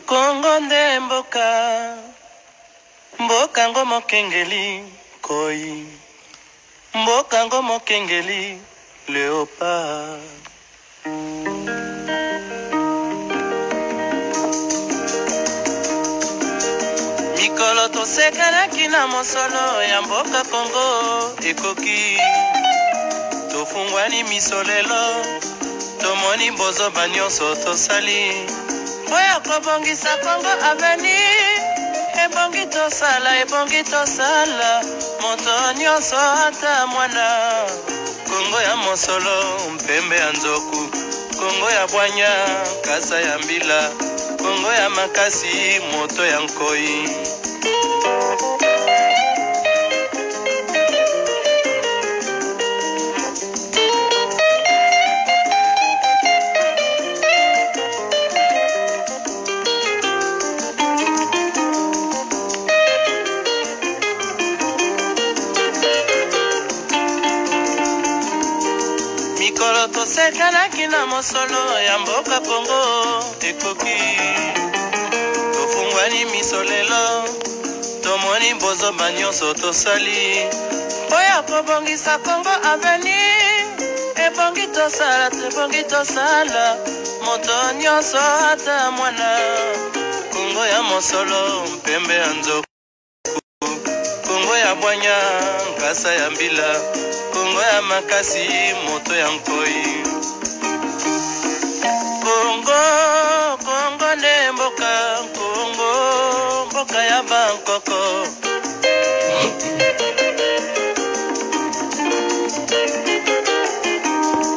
Kongo nde mboka ngo mokengeli koi, mboka ngo mokengeli leopard. Mikolo tosekelaki na mosolo ya mboka Kongo ekoki, tofungwani misolelo tomoni bozoba nyonso tosali oya kobongisa Kongo avenir. Ebongi tosala moto nyonso ata mwana. Kongo ya mosolo mpembe ya nzoku, Kongo ya bwanya kasa ya mbila, Kongo ya makasi moto ya nkoi. Mikolo tosekelaki na mosolo ya mboka Kongo ekoki, tofungwani misolelo tomoni bozoba nyonso tosali oya kobongisa Kongo avenir. Ebongi tosala moto nyonso ata mwana. Kongo ya mosolo mpembe ya nzoku, Kongo ya bwanya nkasa ya mbila, Kongo ya makasi moto ya nkoi. Kongo nde mboka, Kongo mboka ya Bangkoko.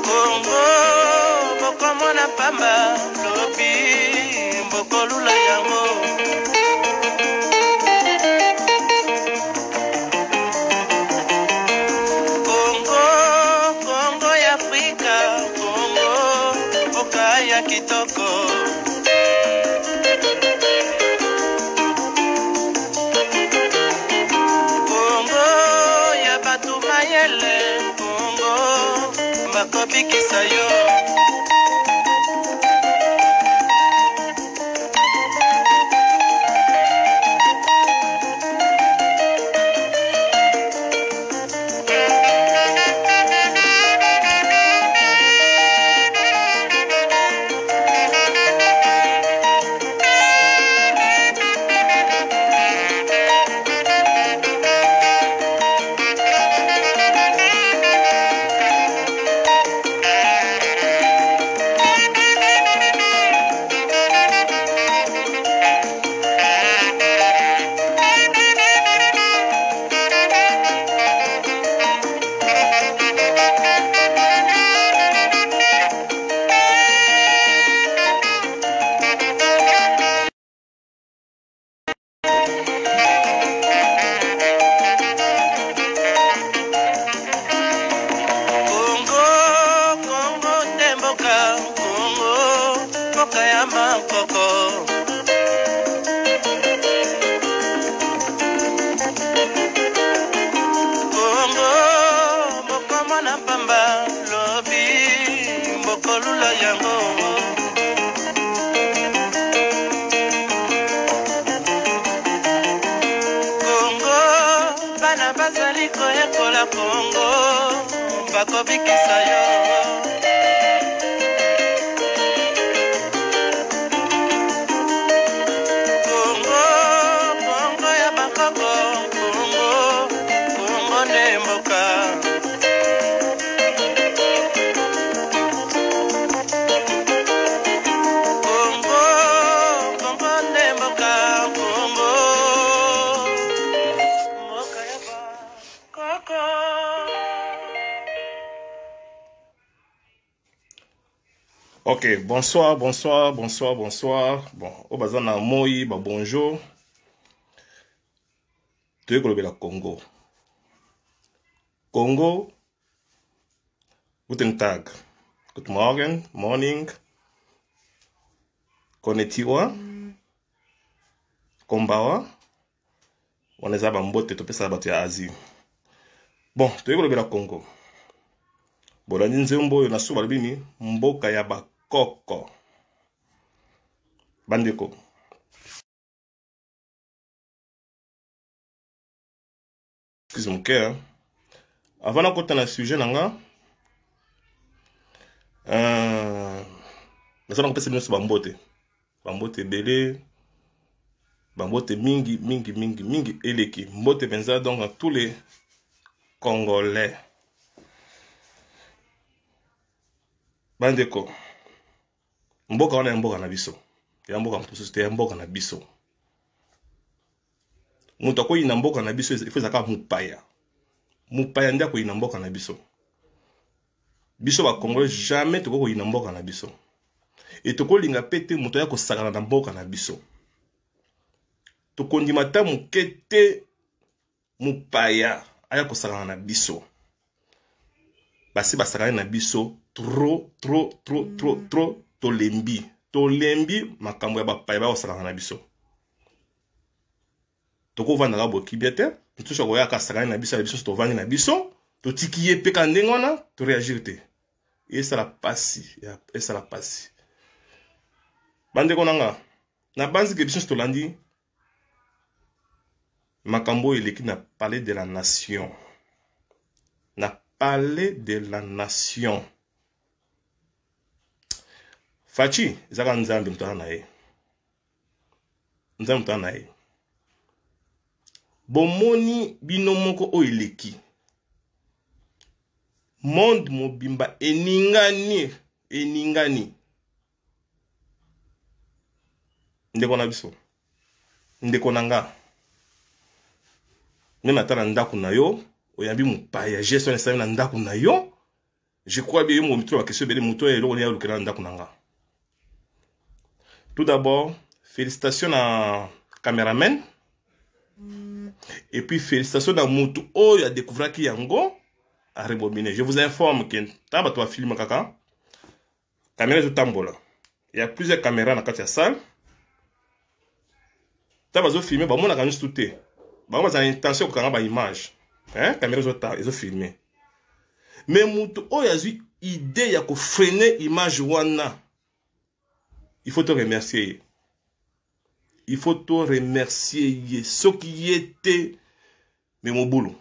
Kongo boko mona pamba lobi boko lula yango. Kongo ya Afrika, Kongo mboka ya kitoko. Kongo ya batu mayele, Kongo bakobikisa yo. Kongo bakobikisa yo. Kongo ya Bangkoko, Kongo nde mboka. Kongo nde mboka, Kongo mboka ya Bangkoko. Ok, bonsoir. Bon, au bazana moi, bonjour. Tu es la Congo. Congo, guten Tag. Good morning. Konnichiwa. Kombawa. Waneza bambote topesa batu ya Asie. Bon, tu es la Congo. Bolandi nzembo yo nasuba bini mboka ya Bakoko. bandeko. Excuse-moi, hein? Avant de continuer le sujet, mais ça on peut se mettre sur bambote belé, bambote mingi eleki, mbote benza donc à tous les Congolais. Bandeko, mboka wana mboka na biso, ya mboka mpusu te mboka na biso. Mutu akoyi na mboka na biso il faut zaka mupaya. Mupaya ndia koyi na mboka na biso. Biso ba Congolais jamais toko koyi na mboka na biso. Et toko linga pete mutu ya ko sakana na mboka na biso. Toko ndima ta mukete mupaya aya ko sakana na biso. Basi basakana na biso trop tolembi makambo ya bapaya ba ko sakana na biso. Toko vanda ka boki biete, tout ça koya ka sakana na biso to vandi na biso, to tikiye pe ka ndengona, to réagir te. Et ça la passe, et ça la passe. Bande konanga, na banzi ke biso to landi, makambo eleki na parler de la nation. Na parler de la nation. Fachi, zaka nzambe mtana na ye. Nzambe mtana na ye. Bomoni bino moko o eleki. Monde mobimba eningani. Ndeko na biso. Ndeko nanga. Même atala ndaku na yo, oyambi mupaya gestion esami na ndaku na yo. Je crois bien mo mitro ba question bele muto e lo ya lukela ndaku nanga. Tout d'abord, félicitations à caméraman. Et puis félicitations à mutu o ya découvert ki yango a rebobiner. Je vous informe que taba to film kaka. Caméra de tambola. Il y a plusieurs caméras dans la salle. Taba zo filmer ba mona kanus touté. Ba ma za intention ko ba image. Hein, caméra zo ta zo filmer. Mais mutu o ya zu idée ya ko freiner image wana. Il faut te remercier. Il faut te remercier. Ce qui était mais mon boulot.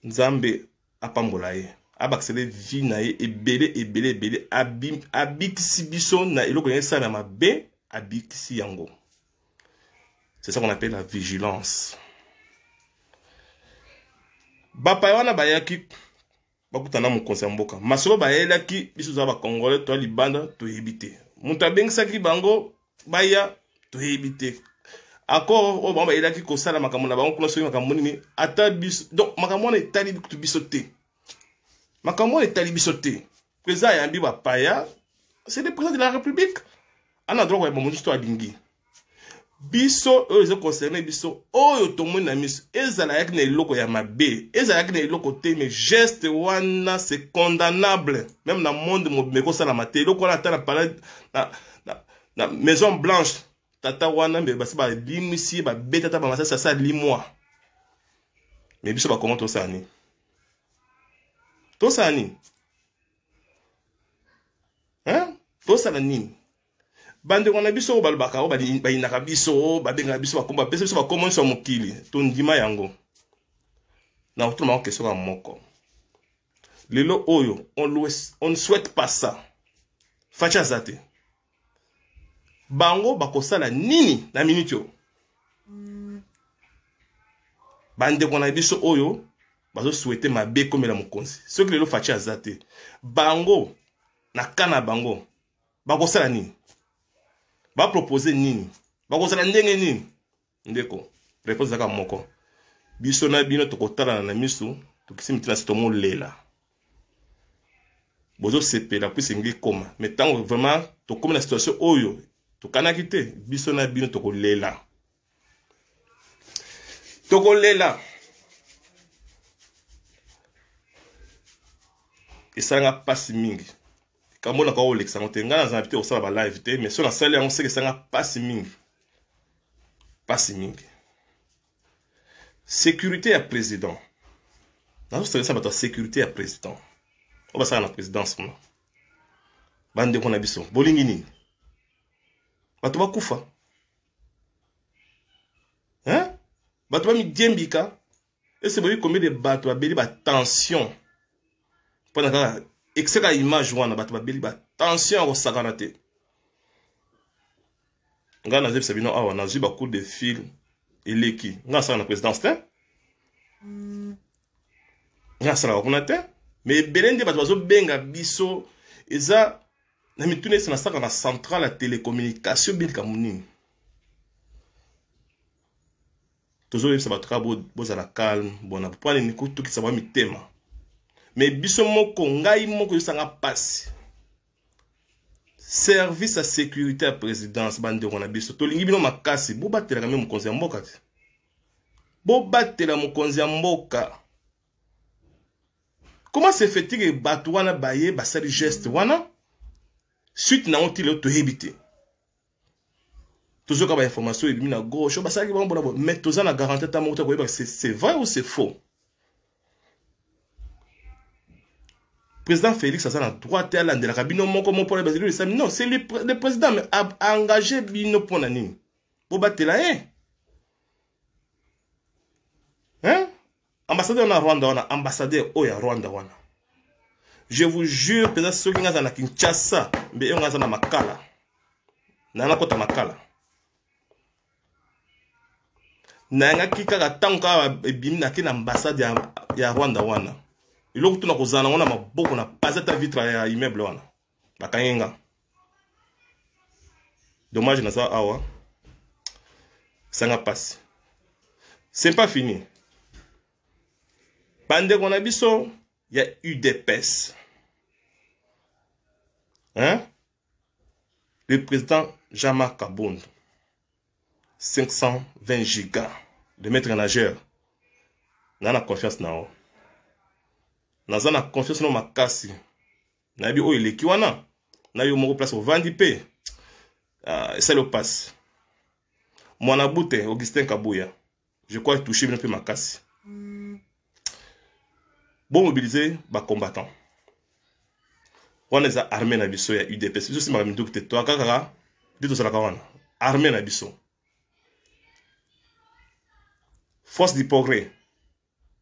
Nzambe apambola ye. Abaksele vi na ye ebele abikisi biso na eloko yesa na mabe abikisi yango. C'est ça qu'on appelle la vigilance. Bapa wana bayaki bakutana mu conseil mboka. Masolo bayelaki biso za ba Congolais to libanda to yebite. Muta bengisaki bango baya to yebite. Encore o bamba elaki ko sala makambo na bango kuna soki makambo nini ata biso. Donc makambo na etali biso te. Makambo na etali biso te. Président yambi ba paya, c'est le président de la République. Ana droit ya bamundi to alingi. Biso eux concerné biso oyo tomoni na miso ezala yak na eloko ya mabe ezala yak na eloko te mais geste wana c'est condamnable même dans le monde mobeko sala mate eloko wana ata na parler na Maison Blanche tata wana me basi ba limisi ba betata ba masasa sa limwa mais biso ba comment to sani hein to sala nini bande kona biso balbaka o ba inaka biso ba benga biso ba komba pesa biso ba komonso mokili to ndima yango na otuma ko question moko lelo oyo on ne souhaite pas ça facha zate bango bakosala nini na minutio bande kona biso oyo bazo souhaiter mabe komela mokonzi soki lelo facha zate bango na kana bango bakosala nini ba proposer nini ba kozala ndenge nini ndeko réponse zaka moko biso na bino tokotala na misu tukisimi tina sitomo lela bozo sepela puis ngi koma mais tant vraiment to comme la situation oyo to kanaki te biso na bino tokolela esanga pasi mingi kamona ka olexa ngote ngana za invité osala ba live te mais sur la salle on sait que ça nga pasi mingi sécurité à président na so ça ba sécurité à président on va ça na présidence moi bande ko na biso bolingi nini bato bakufa. Hein? Bato bami diembika. Et c'est bon combien de bato babeli ba tension. Pendant que excès image wana bato babeli ba tension au sakanate. Nga na zeb sabino awa na ziba coup de fil eleki. Nga sa na présidence te. Nga sa na kuna te. Mais belende bato bazo benga biso eza na mitune na saka na centrale ya télécommunication bilka muni. Tozo yebisa bato ka bozala calme bona pwani ni kutukisa ba mitema. Mais biso moko ngai moko yosanga pasi. Service à sécurité à présidence bande na biso tolingi bino makasi bo batela ka même mokonzi ya mboka te. Bo batela mokonzi ya mboka. Comment se fait-il que bato wana baye basali geste wana suite na onti le to hebité. Toujours quand information est à gauche, basali bon bon mais toza na garantie ta moto ko c'est vrai ou c'est faux. Président Félix a la droite à l'ande la cabine mon comme pour les non c'est le président mais a engagé bino pour nani. Bo batela hein? Ambassadeur na Rwanda wana ambassadeur oya Rwanda wana. Je vous jure président soki ngaza na Kinshasa mbe ngaza na makala. Na kota makala. Na nga kika tanka ebimi na kina ambassade ya Rwanda wana. Iloko tuna kozana wana maboko na paseta vitre ya immeuble wana. Bakanyenga. Dommage na ça awa. Ça passe. C'est pas fini. Bande qu'on a biso, il y a UDPS. Hein? Le président Jean-Marc Kabund. 520 gigas de maître nageur. Nana confiance na o. Nazana confiance na makasi. Na bi o eleki wana. Na yo moko place au vandi pe. Ça le passe. Mwana Bute Augustin Kabuya. Je crois toucher bien peu makasi. Bon mobiliser ba combattant. On les a armés na biso ya UDPS. Je sais ma mindu que toi kaka dito sala kawana. Armés na biso. Force du progrès.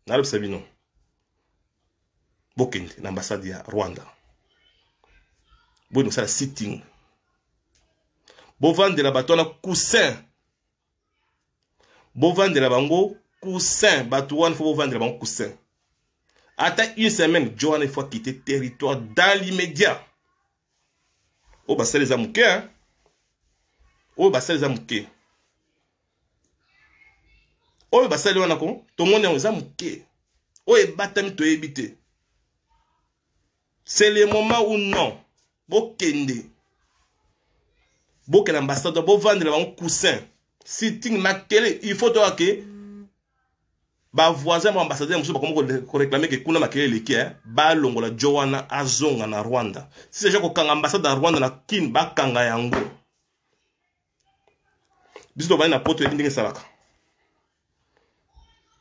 Nalab Sabino. Bokende l'ambassade ya Rwanda. Bon ça la sitting. Bon vendre la batona coussin. Bon vendre la bango coussin. Batouane faut vendre la bango coussin. Attends une semaine, Johan il faut quitter le territoire dans l'immédiat. Oh bah c'est les amouqués hein. Oh bah c'est les amouqués. Oh bah c'est les amouqués. Tout le monde est aux amouqués. Oh et batam to éviter. C'est le moment où non. Bo kende. Bo que l'ambassadeur bo vendre un coussin. Sitting makele, il faut toi que ba voisin ba ambassadeur muso ba ko réclamer que kuna makele leki ba longola Joana azonga na Rwanda. Si c'est joko kanga ambassade à Rwanda na kin ba kanga yango. Biso ba na poto ndinge salaka.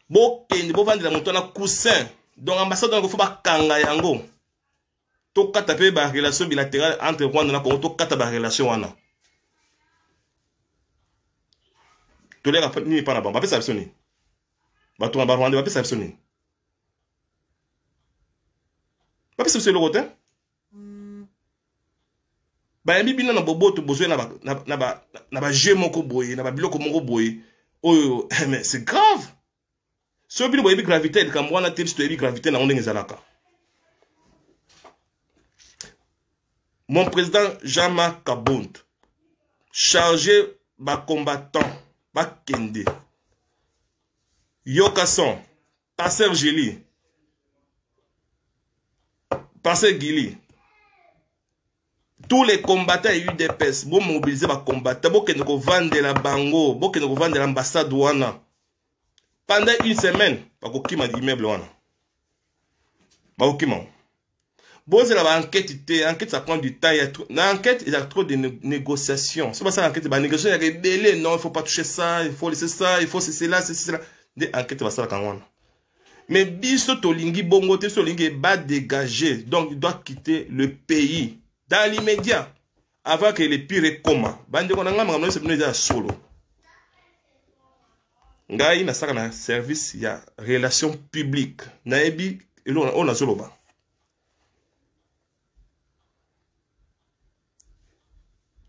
Bo kende bo vendre la moto na coussin. Donc ambassadeur ko faut ba kanga yango. To kata pe ba relation bilatérale entre Rwanda na Congo to kata ba relation wana. To le rappel ni pa na ba pe sa soni. Ba to ba Rwanda ba pe sa soni. Ba pe sa soni le côté. Ba yambi bina na boboto besoin na ba jeu moko boye, na ba biloko moko boye. Oh mais c'est grave. So bino boye bi gravité de kamwana tips to bi gravité na ondenge zalaka. Mon président Jean-Marc Kabund, chargé bas combattant, bas kende, Yokasson, Passer Gili, Passer Gili, tous les combattants UDPS, bon mobiliser bas combattants, bon que nous vendre la bango, bon que nous vendre l'ambassade douana. Pendant une semaine, pas qu'on m'a dit immeuble ouana. Pas qu'on bon, c'est la enquête, ça prend du temps. L'enquête, il y a trop de négociations. C'est pas ça l'enquête, la négociation, il y a des délais. Non, il ne faut pas toucher ça, il faut laisser ça, il faut c'est là, c'est cela. Des enquêtes, ça va ça. Mais biso tolingi bongo te solingi ba dégager. Donc, il doit quitter le pays dans l'immédiat. avant que les pires coma bande ko nga makambo c'est déjà solo ngai na saka na service ya relation publique na ebi on a zoloba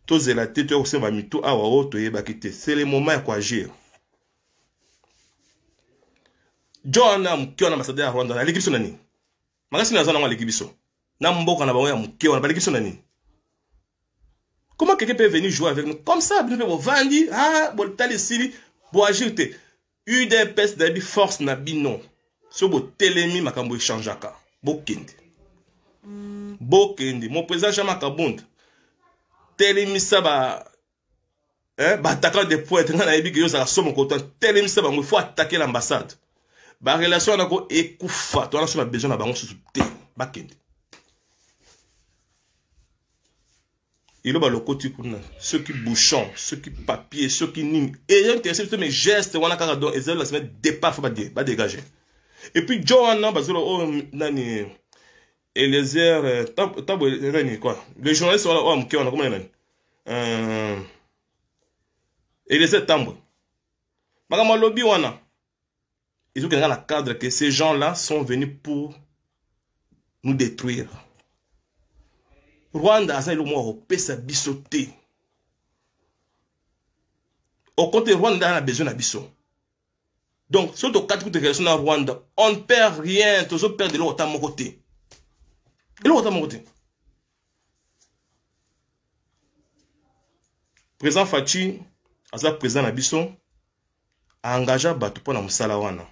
tozela te to ko mito awa o to yeba kite c'est le moment ya agir. John mukio na ambassadeur ya Rwanda na likibiso nani makasi na zana ngwa likibiso na mboka na bango ya mukio na likibiso nani. Comment quelqu'un peut venir jouer avec nous comme ça bien peut vandi ah bon tali sili bo agir te UDPS d'abi force na bino so bo telemi makambo échangeaka bokende mon président Jean-Marc Kabund telemi ça ba attaquant des points na ebi que yo ça somme content telemi ça ba il faut attaquer l'ambassade ba relation na ko ekufa to na so na besoin na bango sous te bakende. Il y a le côté ceux qui bouchons, ceux qui papier, ceux qui nient. Et il y a intéressé mes gestes, on a quand même des la semaine départ, faut pas dégager. Et puis Johanna, bazolo nani Eliezer, nani quoi. Les journalistes sont là, oh mki on a comment nani. Eliezer Tambo. Magama lobby wana. Ils ont dans la cadre que ces gens-là sont venus pour nous détruire. Rwanda a le mot pesa bisoté. Au côté Rwanda a besoin d'abisso. Donc, sur les 4 de relations à Rwanda, on ne perd rien, tous on perd de l'autre à mon côté. Et l'autre à mon côté. Président Fachi, à président Nabisso, a engagé Batou pour la Moussalawana.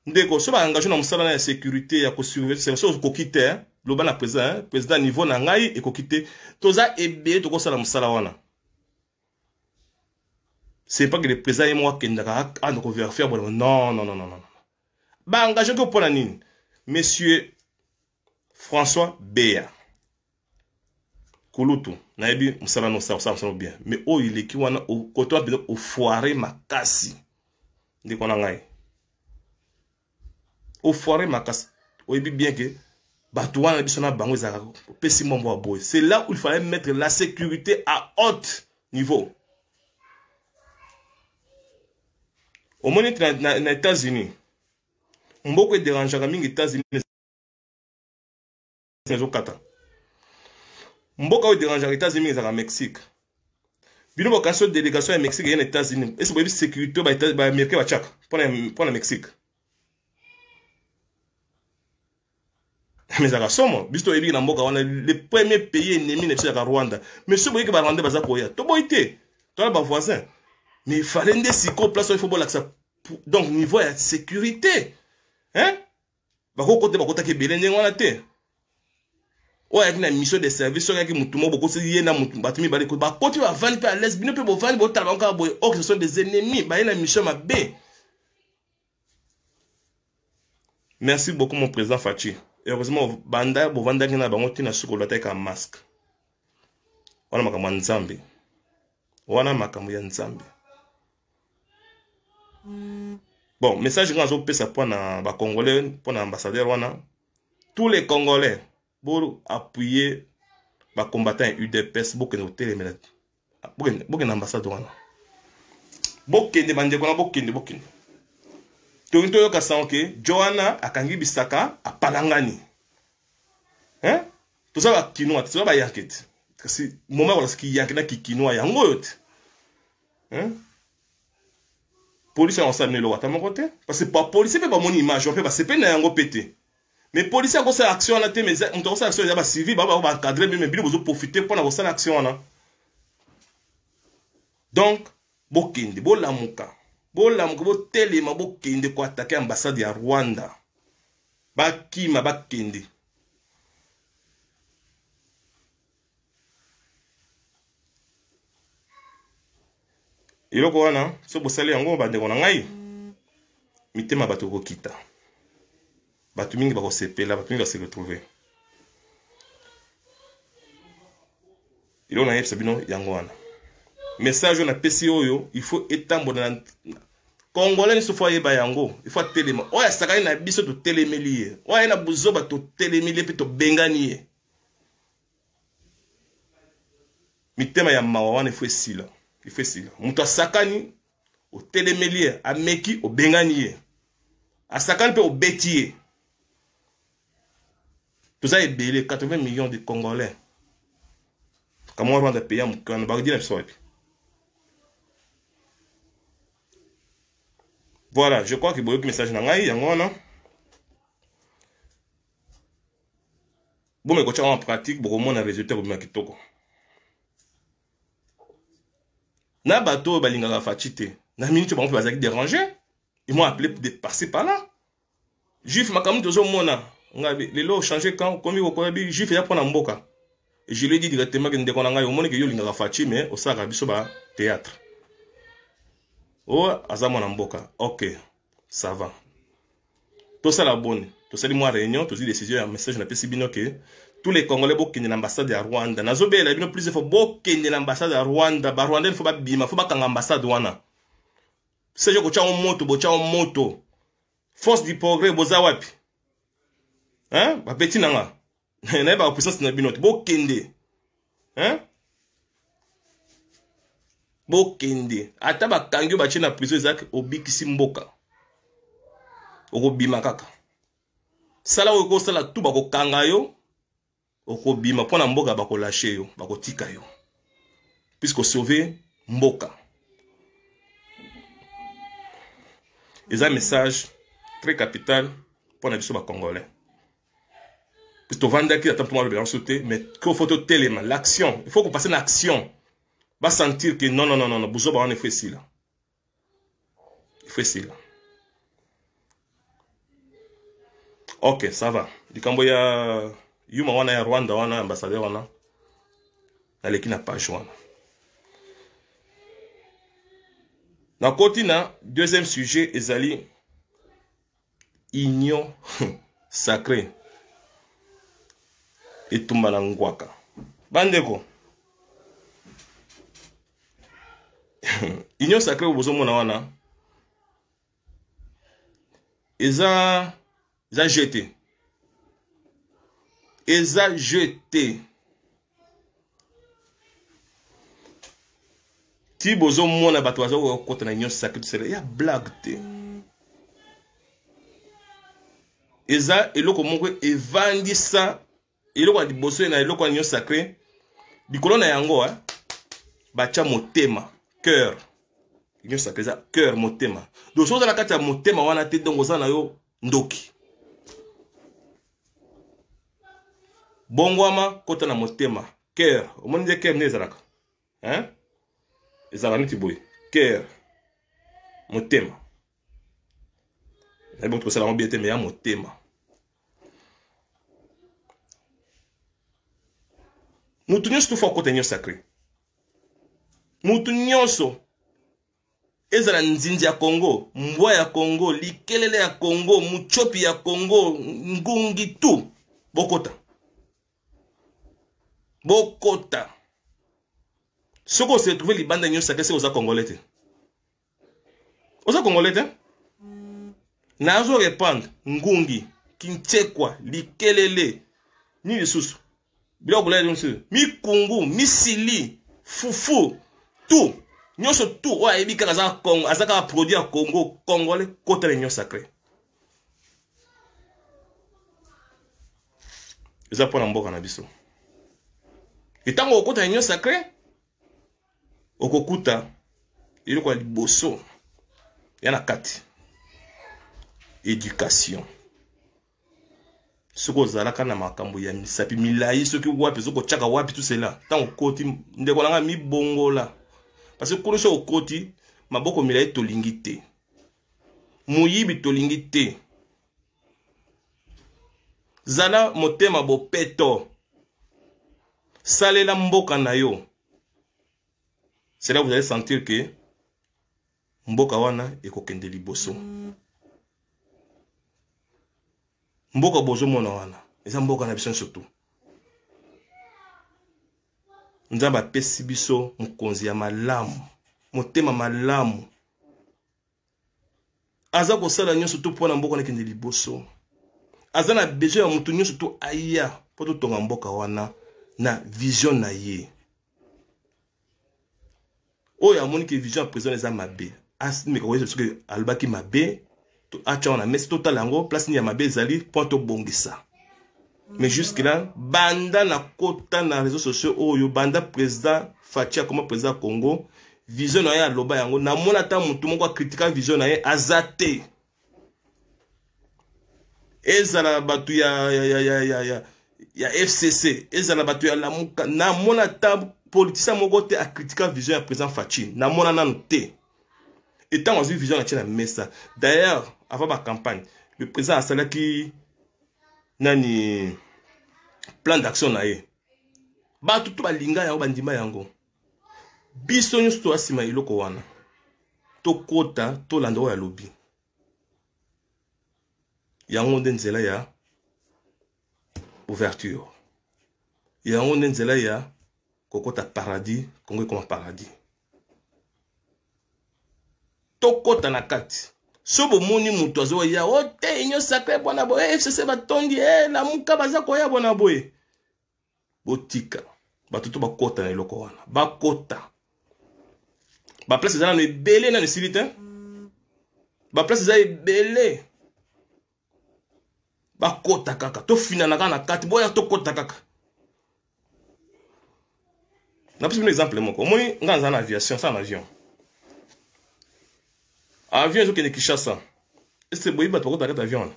Ndeko, si on a engagé dans la sécurité, à surveiller, c'est ça qu'on quitte. Le ban président niveau na ngai et kokite toza ebe to ko sala musala wana c'est pas que le président est moi qui ndaka an ko faire non ba engagé ko pona nini monsieur François Béa Kulutu na ebi musala no sa bien mais o il est ki wana o koto ba o foire makasi ndiko na ngai o foire makasi o ebi bien que c'est là où il fallait mettre la sécurité à haut niveau. Au moins, dans les États-Unis, on peut déranger les États-Unis. On peut déranger les États-Unis et le Mexique. Il y a une délégation au Mexique et aux États-Unis. Est-ce que vous avez sécurité pour le Mexique? Mais ça somme, bisto ebi na mboka wana le premier pays ennemi na Rwanda. Mais ce boye que ba Rwanda baza koya. To boité. To ba voisin. Mais il fallait des siko place il faut bon ça. Donc niveau de sécurité. Hein? Ba ko côté ba kota ke belende wana te. O ya kina mission de service so ki mutu mo boko se yena mutu batumi ba ko ba côté ba vani pe à l'est bino pe bo vani bo tala ba boye. Oh ce sont des ennemis, ba yena mission ma B. Merci beaucoup mon président Fachi. Heureusement, banda bovanda kina bango tina chocolat avec un masque. Wana makambo nzambe. Wana makambo ya nzambe. Bon, message quand on peut ça pour na ba congolais, pour na ambassadeur wana. Tous les congolais pour appuyer ba combattants UDPS pour que nous télémela. Pour que ambassadeur wana. Bokende bande kona bokende. Tonto yo kasanke Johanna akangi bisaka apalangani. Hein? Tout ça va kinoa, tout ça va yankete. Kasi moment wala ski yankena ki kinoa yango yote. Hein? Police on s'amène le wata mon côté parce que pas police peut pas mon image, on peut pas c'est pas na yango pété. Mais police a fait action là te mais on doit faire action ya ba civil ba encadrer mais bilo bozo profiter pour na faire action là. Donc bokinde bolamuka. Bola mko telema bokende ko attaquer ambassade ya Rwanda. Bakima bakende. Iloko wana so bosali yango bande kona ngai. Mitema bato ko kita. Bato mingi ba ko sepela, bato mingi ba se retrouver. Ilona yepsa bino yango wana. Message na pesi oyo il faut étendre dans Congolais ne se faut yeba yango il faut téléma oya sakani na biso to télémeli oya na buzoba to télémeli pe to bengani mitema ya mawa wana ifo esila moto asakani otelemeli ye ameki obengani ye asakani mpe obeti ye toza ebele 80 millions de Congolais kamwa Rwanda pays ya mokano bakodi na biso wapi. Voilà, je crois que boyoki message na ngai yango wana bomeko tia en pratique bokomona résultat bobima kitoko na bato balingaka faci te na minute bango bazaki déranger ils m'ont appelé de passer par là juif makambo tozomona ngabi lelo changer quand komi kokobi juif ya pona mboka et je lui ai dit directement que ndeko na ngai omoni ke yo lingaka faci mais osaka biso ba théâtre oh azamona mboka ok ça va tout ça la bonne tout ça moi réunion tout décision un message na pesi bino que tous les Congolais bokende l'ambassade de Rwanda nazobela bino plus faut bokende l'ambassade de Rwanda ba Rwanda faut ba bima faut ba kanga ambassade wana c'est je ko cha moto force du progrès boza wapi hein ba petit nanga na ba puissance na bino bokende hein bokende ata ba kangi ba china prison ezak obikisi mboka okobima kaka sala oko sala tu bakokanga yo okobima pona mboka bakolashe yo bakotika yo puisque sauver mboka. C'est un message très capital pour les Congolais. Puisque vendre qui attend pour moi le bien sauter, mais qu'il faut tellement l'action, il faut qu'on passe une action. Va sentir que non, Bouzo on est fait ici là. Il fait ici là. Ok, ça va. Du Camboya, Yuma wana ya Rwanda wana ambassadeur wana. Na leki na page wana. Na côté na deuxième sujet ezali union sacrée et tumbala ngwaka. Bandeko. Union sacrée obozo mona wana. Eza jeté. Eza jeté. Ti bozo mona bato bazo kota na union sacrée c'est ya blague te. Eza eloko moko evandisa eloko di boso na eloko union sacrée dikolo na yango bacha motema cœur union sacrée za cœur motema donc so za kati ya motema wana te donc za na yo ndoki bongwama kota na motema cœur omoni de cœur nezalaka hein ezala niti boy cœur motema na bon to sala mbiete me ya motema mutu nyonso tufa kota union sacrée mutu nyonso ezala nzinzi ya Congo mbwa ya Congo likelele ya Congo muchopi ya Congo ngungi tu bokota soko se trouver libanda union sacrée c'est aux Congolais te nazo répandre ngungi kinchekwa likelele ni lisusu bila kula nso mikungu misili fufu tout nyonso tout wa ebi kaka za Congo azaka produit ya Congo congolais kota la union sacrée eza pona mboka na biso etango okota union sacrée okokuta ili kwa liboso yana kati éducation soko zalaka na makambo ya misapi milai soki wapi soko chaka wapi tout cela tant okoti ndeko langa mi bongola parce que kono okoti maboko milai tolingi te muyibi tolingi te zala motema bopeto salela mboka na yo. C'est là que vous allez sentir que mboka wana ekokende liboso. Mboka bozo mona wana. Eza mboka na biso surtout. Nzamba pesi biso mukonzi ya malamu. Motema malamu. Aza ko sala nyonso to pona mboka na kende liboso. Aza na besoin ya mutu nyonso to aya poto tonga mboka wana na vision na ye. Oh, ya moni que vision prison les a mabé. As mais quoi parce que alba qui mabé. Acha on a mis total lango place ni ya mabé zali pour to bongisa. Mais jusque là, banda na kota na réseaux sociaux oh yo banda président Fatia comme président Congo. Vision na ya loba yango na mona ta mutu moko critiquer vision na ye azate. Ezala batu ya FCC, ezala batu ya lamuka na mona ta politicien moko te a critiquer vision ya président Fachi. Na mona nanu te. Et tant que vision na messa. D'ailleurs, avant ma campagne, le président a sala qui nani plan d'action na ye. Ba tout ba linga yango bandima yango. Biso nyusu to asima iloko wana. To kota to lando ya lobby. Yango ndenzela ya ouverture. Yango ndenzela ya kokota paradis, Congo comme paradis. To kota na kati. Sobo moni mutu azo ya ote inyo sacré bona boye FCC batondi la muka baza ko ya bona boye. Botika. Batutu bakota na iloko wana. Bakota. Ba place za na ebele na silite. Ba place za ebele. Bakota kaka. To finana na kati boya to kota kaka. Na pris un exemple moko. Moni nganza na aviation, ça en avion. Avion zo kene Kinshasa. Est-ce boyi bato bakota kata avion.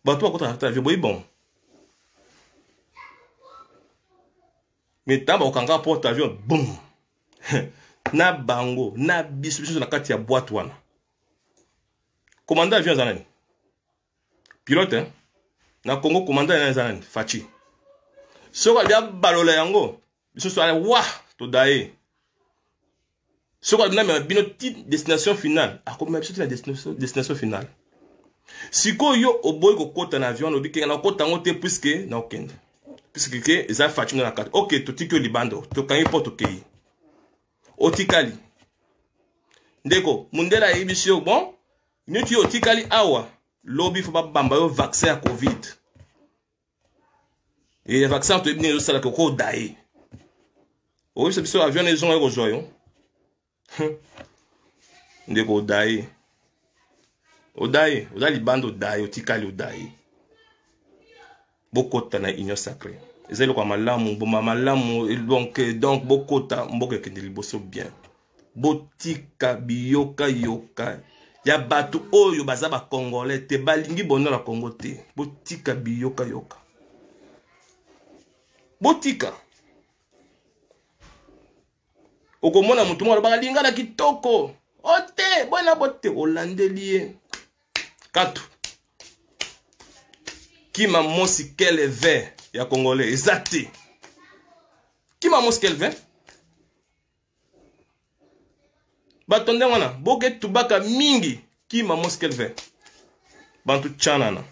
Bato bakota kata avion boyi bon. Mais tamba okanga porte avion boum. Na bango, na bisu na kati ya boîte wana. Commandant avion zanani. Pilote hein? Na Congo commandant zanani Fachi. Soko dia balola yango. Bisu so ala wa to dae. Soko na me bino type destination finale. A comme bisu na destination finale. Siko yo oboy ko kota na avion obi ke na kota ngote puisque na okende. Puisque ke eza Fachi na kati. OK, to tikyo libando. To kanyi poto kei. Otikali. Ndeko, mundela ebisio bon. Nyuti otikali awa. Lobby faut pas bamba yo vaccin à Covid. Et le vaccin to ebine yo sala ko dae. O se biso avion les gens ko joyo. Ndeko dae. Odae, odali bando dae, otikali odae. Bokota na union sacrée. Ezelo kwa malamu, bo malamu donc bokota mboke kendeli boso bien. Botika biyoka yoka. Ya batu oyo baza ba congolais te balingi bono la Congo te. Botika biyoka yoka. Botika. Okomona mutu mwana bakalinga na kitoko. Ote, bona bote olandelie. Katu. Kima mosi kele ve ya congolais ezati. Kima mosi kele ve? Batonde wana boke tubaka mingi kima mosi kele ve. Bantu chanana.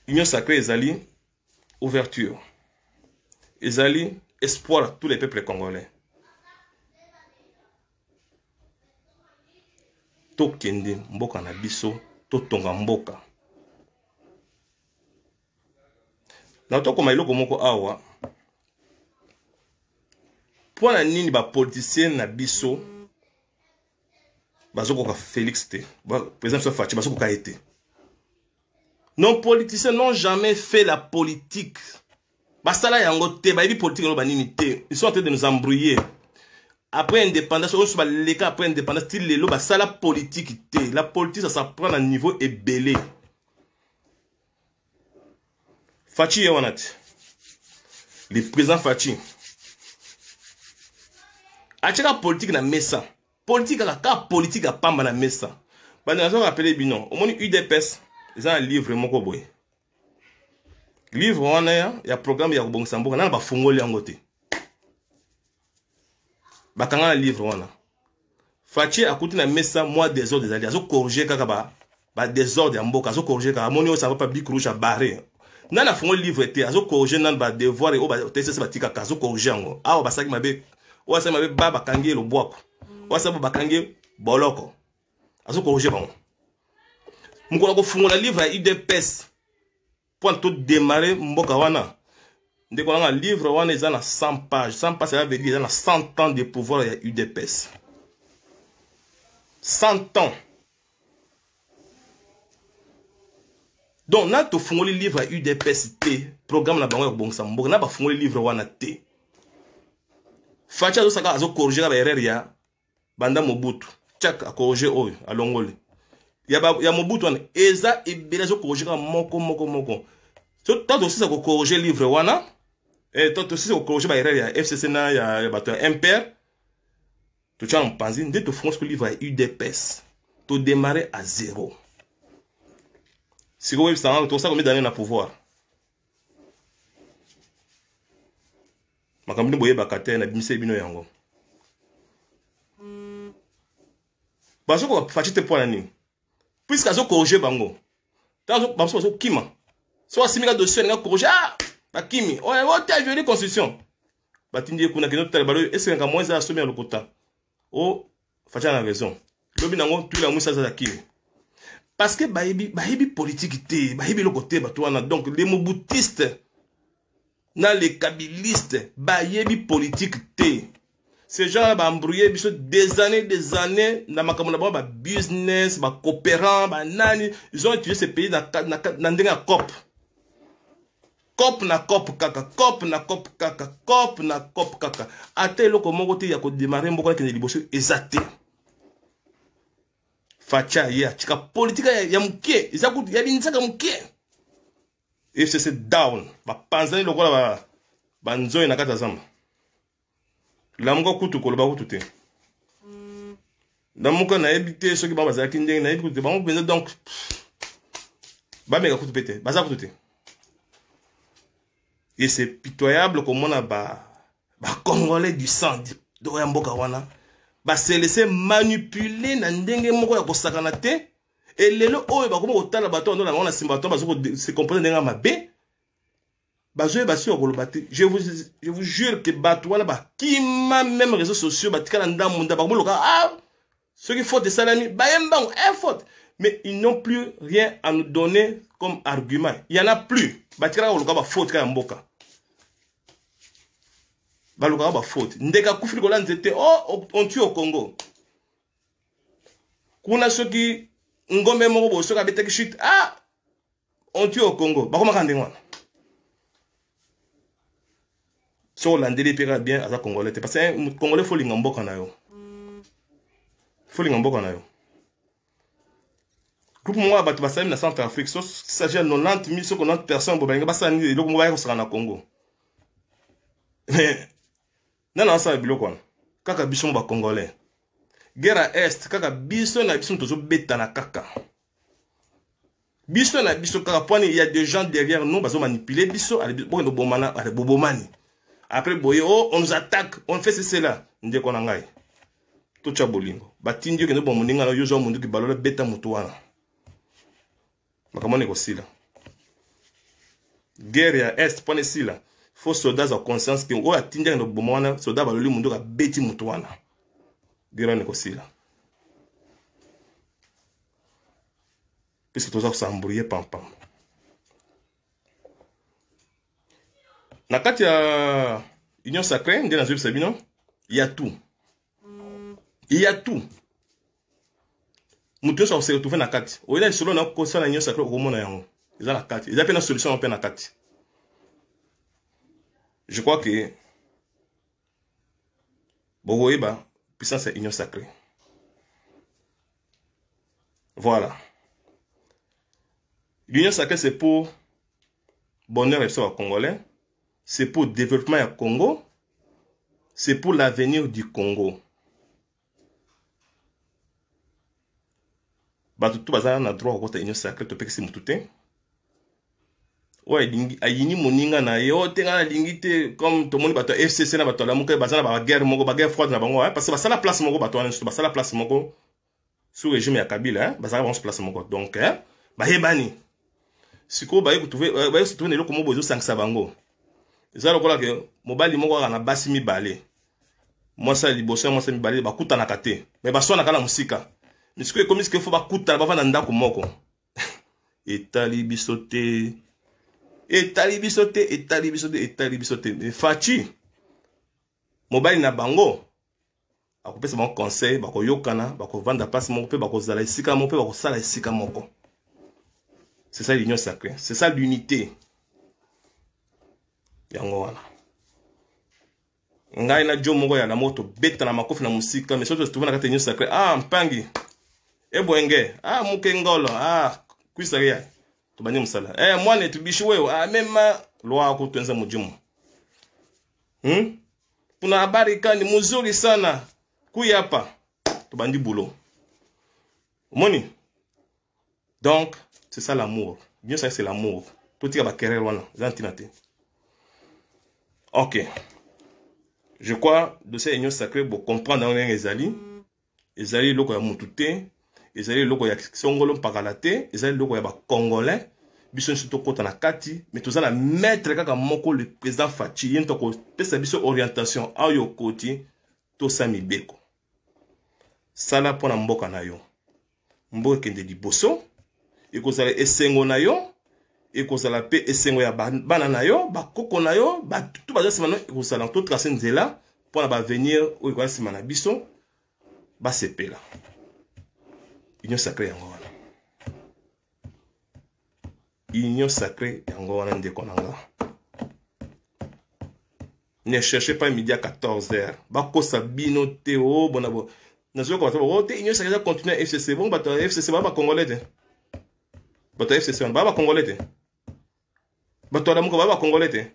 Union sacrée ezali ouverture. Ezali espoir à tous les peuples congolais. Tokende mboka na biso totonga mboka. Na toko mailoko moko awa. Pona nini ba politicien na biso bazoko ka Félix te. Président Fachi bazoko ka été. Nos politiciens n'ont jamais fait la politique. Basala yango te, ba ebi politique no banini te. Ils sont en train de nous embrouiller. Après indépendance, on se bat les cas après indépendance, style les loba, ça la politique te. La politique, ça s'apprend à un niveau ébélé. Fachi Yawanat. Le président Fachi. Acheka politique na mesa. Politique à la politique à pamba na mesa. Bah, nous avons rappelé binon. Au moins, UDPS, ils ont un livre, mon koboy. Livre, on a, il y a un programme, il y a un bon sambo, on a un fongoli en côté. Bakanga un livre, on a. Fachi a coûté na mesa, moi, désordre des alliés. Azo corriger kaka ba désordre en boka. Azo corriger kaka. Monio, ça va pas bic rouge à barrer. Nana fongoli livre était. Azo corriger nan ba devoir et o ba tese ba tika ka. Azo corriger en ah, ba saki mabe. O sa mabe ba bakangi le boako. O sa ba bakangi boloko. Azo corriger ba. Mukolo ko fongola livre à UDPS. Pour tout démarrer mboka wana ndeko nanga livre wana eza na 100 pages. 100 pages ça veut dire eza na 100 ans de pouvoir ya UDPS. 100 ans. Donc na to fungoli livre ya UDPS te, programme na bango ya bongsa mboka na ba fungoli livre wana te. Facha zo saka azo corriger ba erreur ya banda Mobutu. Tchak a corriger oyo alongoli. Ya Mobutu wana eza ebele zo corriger moko. So tant aussi ça ko corriger livre wana et tant aussi ça ko corriger ba erreur ya FCC na ya bato ya MPR. Tu as un panzi de te foncer que livre ya UDPS. To démarrer à zéro. Si vous avez ça, tout ça combien d'années na pouvoir. Makambi boye bakate na bimise bino yango. Baso ko fachite point nani. Puisque azo corriger bango. Tazo baso baso kima. So asimika dossier nga corriger ah bakimi. Oh ta violé constitution. Batindi kuna kino tele balo est-ce que moi ça assommé le quota. Oh facha na raison. Lobi nango tu la musa za kimi. Parce que bahibi politique te, bahibi le côté batouana. Donc les moboutistes, les kabylistes, bahibi politique te. Ces gens ba embrouillé des années, na makamona ba business, ba coopérant, ba nani, ils ont utilisé ces pays na ndenga COP. COP na COP kaka. Ate loko mongo te ya ko démarrer mboko ke liboso ezate. Facha ya chika politika ya muke izaku ya binsaka muke FCC down ba panzani lokola ba nzoyi na kata zamba la muko kutu koloba kutu te na muko na ebité soki ba bazaki ndenge na ebité ba mo benza donc ba mega kutu pete baza kutu te et c'est pitoyable comme on a ba congolais du sang do ya mboka wana ba se laisser manipuler na ndenge moko ya kosakana te et lelo oyo ba komo otala bato ndo na ngona simba to bazo se comporter ndenga mabe bazo ba si okoloba te je vous jure que bato wana ba kima même réseaux sociaux ba tikala ndamunda ba komo loka ah ceux qui font des salami ba yembango faute mais ils n'ont plus rien à nous donner comme argument il y en a plus ba tikala loka ba faute ka mboka baluka ba faute ndeka kufiri ko lanzete oh on tue au Congo kuna soki ngombe moko bo soka beteki shit ah on tue au Congo ba koma kandengwa so landeli pera bien aza congolais parce que congolais faut linga mboka na yo groupe moi batu basami na Centrafrique so s'agit de 90 000 so 90 personnes bo balinga basani eloko mo ba ko saka na Congo mais nana sa biloko wana kaka biso ba congolais guerre à est kaka biso na biso tozo beta na kaka biso na biso kaka point il y a des gens derrière nous bazo manipuler biso bon no bomana ale bobomani après boye oh on nous attaque on fait cela ndie kona ngai to cha bolingo batindi ke no bomuninga na yozo mundu ki balola beta mutu wana makamone ko sila guerre à est point sila faut soldats en conscience que o atinja no bomona soldats baloli mundu ka beti mutu wana gira ne ko sila puisque tous ça s'embrouiller pam na kati ya union sacrée ndé na Sabino il y a tout mutu so se retrouver na kati o ina solo na ko sana union sacrée ko mona yango eza na kati eza pe na solution pe na kati. Je crois que Bogoïba, puissance est union sacrée. Voilà. L'union sacrée, c'est pour bonheur et sort congolais. C'est pour développement du Congo. C'est pour l'avenir du Congo. Tout bazar na droit au union sacrée, tu peux que c'est moutoute. Ouais, ayini moninga na yo tenga na lingite comme tout le monde bato FCC na bato la muke bazana ba guerre moko ba guerre froide na bango parce que ba sala place moko bato wana ba sala place moko sous régime ya Kabila ba sala place moko donc ba hebani siko ba yeku trouver ba yeku trouver eloko moko bozo sangisa bango ezalo kola ke mobali moko na basi mibale moi ça liboso moi ça mibale ba kuta na kate mais ba sona kala musika mais siko comme ce qu'il faut ba kuta ba vanda ndako moko etali bisote etali biso te, etali biso te, etali biso te. Mais Fachi mobali na bango akopesa bango conseil, bako yokana, bako vanda place moko pe bako zala esika moko pe bako sala esika moko. C'est ça l'union sacrée, c'est ça l'unité. Yango wana. Ngai na jo moko ya na moto beta na makofi na musika, mais surtout tuvana kata union sacrée. Ah mpangi. Ebwenge. Ah mukengolo. Ah kwisaria. Tubanye musala. Mwane tubishi wewe. Ah mema loa ko tuenza mujimu. Puna habari kani muzuri sana. Kuya hapa. Tubandi boulot. Moni. Donc, c'est ça l'amour. Bien ça c'est l'amour. Tout tika ba querer wana, zantinate. OK. Je crois de cette union sacrée pour comprendre dans les ezali loko ya mutute, ezali loko ya songolo pakalate, ezali loko ya ba congolais, biso surtout kota na kati, mais tous la maître kaka moko le président Fachi, yento ko pesa biso orientation ayo koti to sami beko. Sala pona mboka na yo. Mboka kende liboso, ekozala esengo na yo, ekozala pe esengo ya bana na yo, bakoko na yo, tout baza sima no ekozala to tracer nzela pona ba venir o ekozala sima na biso ba sepela. Union sacrée yango wana. Union sacrée yango wana ndeko nanga. Ne cherchez pas midi à 14h. Bakosa bino te o bonabo. Nazo ko batabo te union sacrée continue FCC bon bato FCC ba congolais te. Bato FCC ba congolais te. Bato la muko ba congolais te.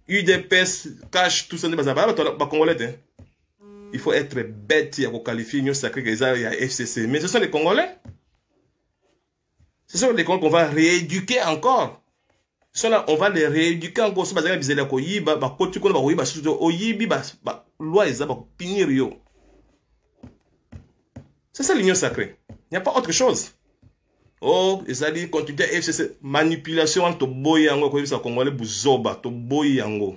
UDPS cash tout ça ba congolais te. Il faut être bête à qualifier union sacrée que ça y a FCC. Mais ce sont les Congolais. Ce sont les Congolais qu'on va rééduquer encore. Là, on va les rééduquer encore. C'est ça l'union sacrée. Il n'y a pas autre chose. Oh, ils ont dit continuer FCC. Manipulation entre boy yango ko bisa Congolais buzoba to boy yango.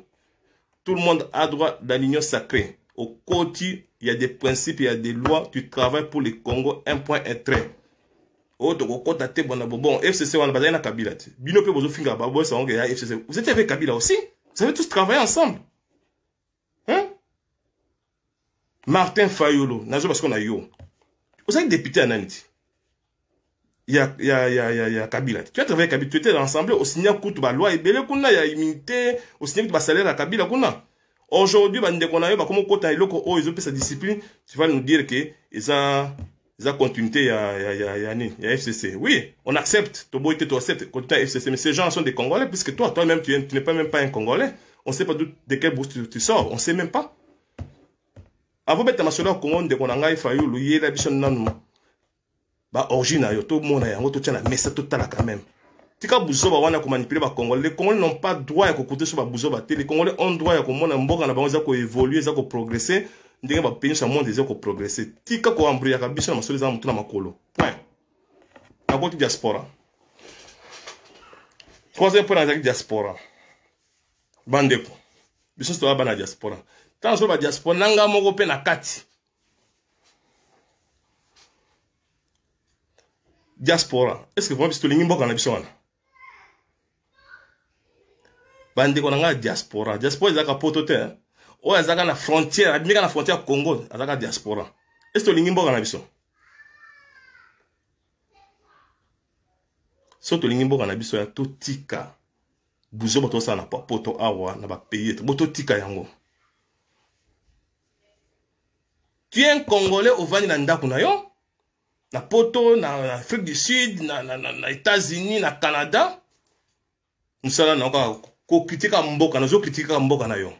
Tout le monde a droit dans l'union sacrée. Au côté, il y a des principes, il y a des lois. Tu travailles pour le Congo, un point, un trait. Oh, donc, bon, FCC, on a na Kabila. Bino pe bozo finga babo, ça on a FCC. Vous étiez avec Kabila aussi? Vous avez tous travaillé ensemble? Hein? Martin Fayolo, nazo parce qu'on a yo. Vous êtes député à Naniti. Il y a Kabila. Tu as travaillé avec Kabila, tu étais ensemble au signer coup ba loi et belé kuna, il y a immunité, au signer ba salaire à Kabila kuna. Aujourd'hui, ils ont sa discipline. Tu vas nous dire que ils ont continuité, il y a FCC. Oui, on accepte. Tu acceptes continuer FCC. Mais ces gens sont des Congolais, puisque toi-même, tu n'es pas même pas un Congolais. On ne sait pas de quelle bourse tu sors. On ne sait même pas. Avant de mettre au Congo, de Konanga, il fallait lui la bichon nan. Bah, origine, tout le monde a un tout tient mais c'est total quand même. Tika Bouzoba wana ko manipuler ba Congolais. Les Congolais n'ont pas droit à côté sur ba Bouzoba. Les Congolais ont droit à comment mboka na bango za ko évoluer, za ko progresser, ndenge ba pays sa monde za ko progresser. Tika ko embrouiller ka biso na masolo za mutu na makolo. Ouais. Na côté diaspora. Troisième point na diaspora. Bandeko. Biso to ba na diaspora. Tant so ba diaspora nanga moko pe na kati. Diaspora. Est-ce que vous avez visto lingi mboka na biso wana? Bande ko nga diaspora. Diaspora ezaka potote. O ezaka na frontière, abimika na frontière Congo, ezaka diaspora. Est-ce que lingi mboka na biso? Soto lingi mboka na biso ya to tika. Buzo bato sa na poto awa na ba pays to boto tika yango. Tu es un Congolais au vani na ndako na yo? Na poto na Afrique du Sud, na États-Unis, na Canada. Musala na ko kritika mboka na zo kritika mboka na yo.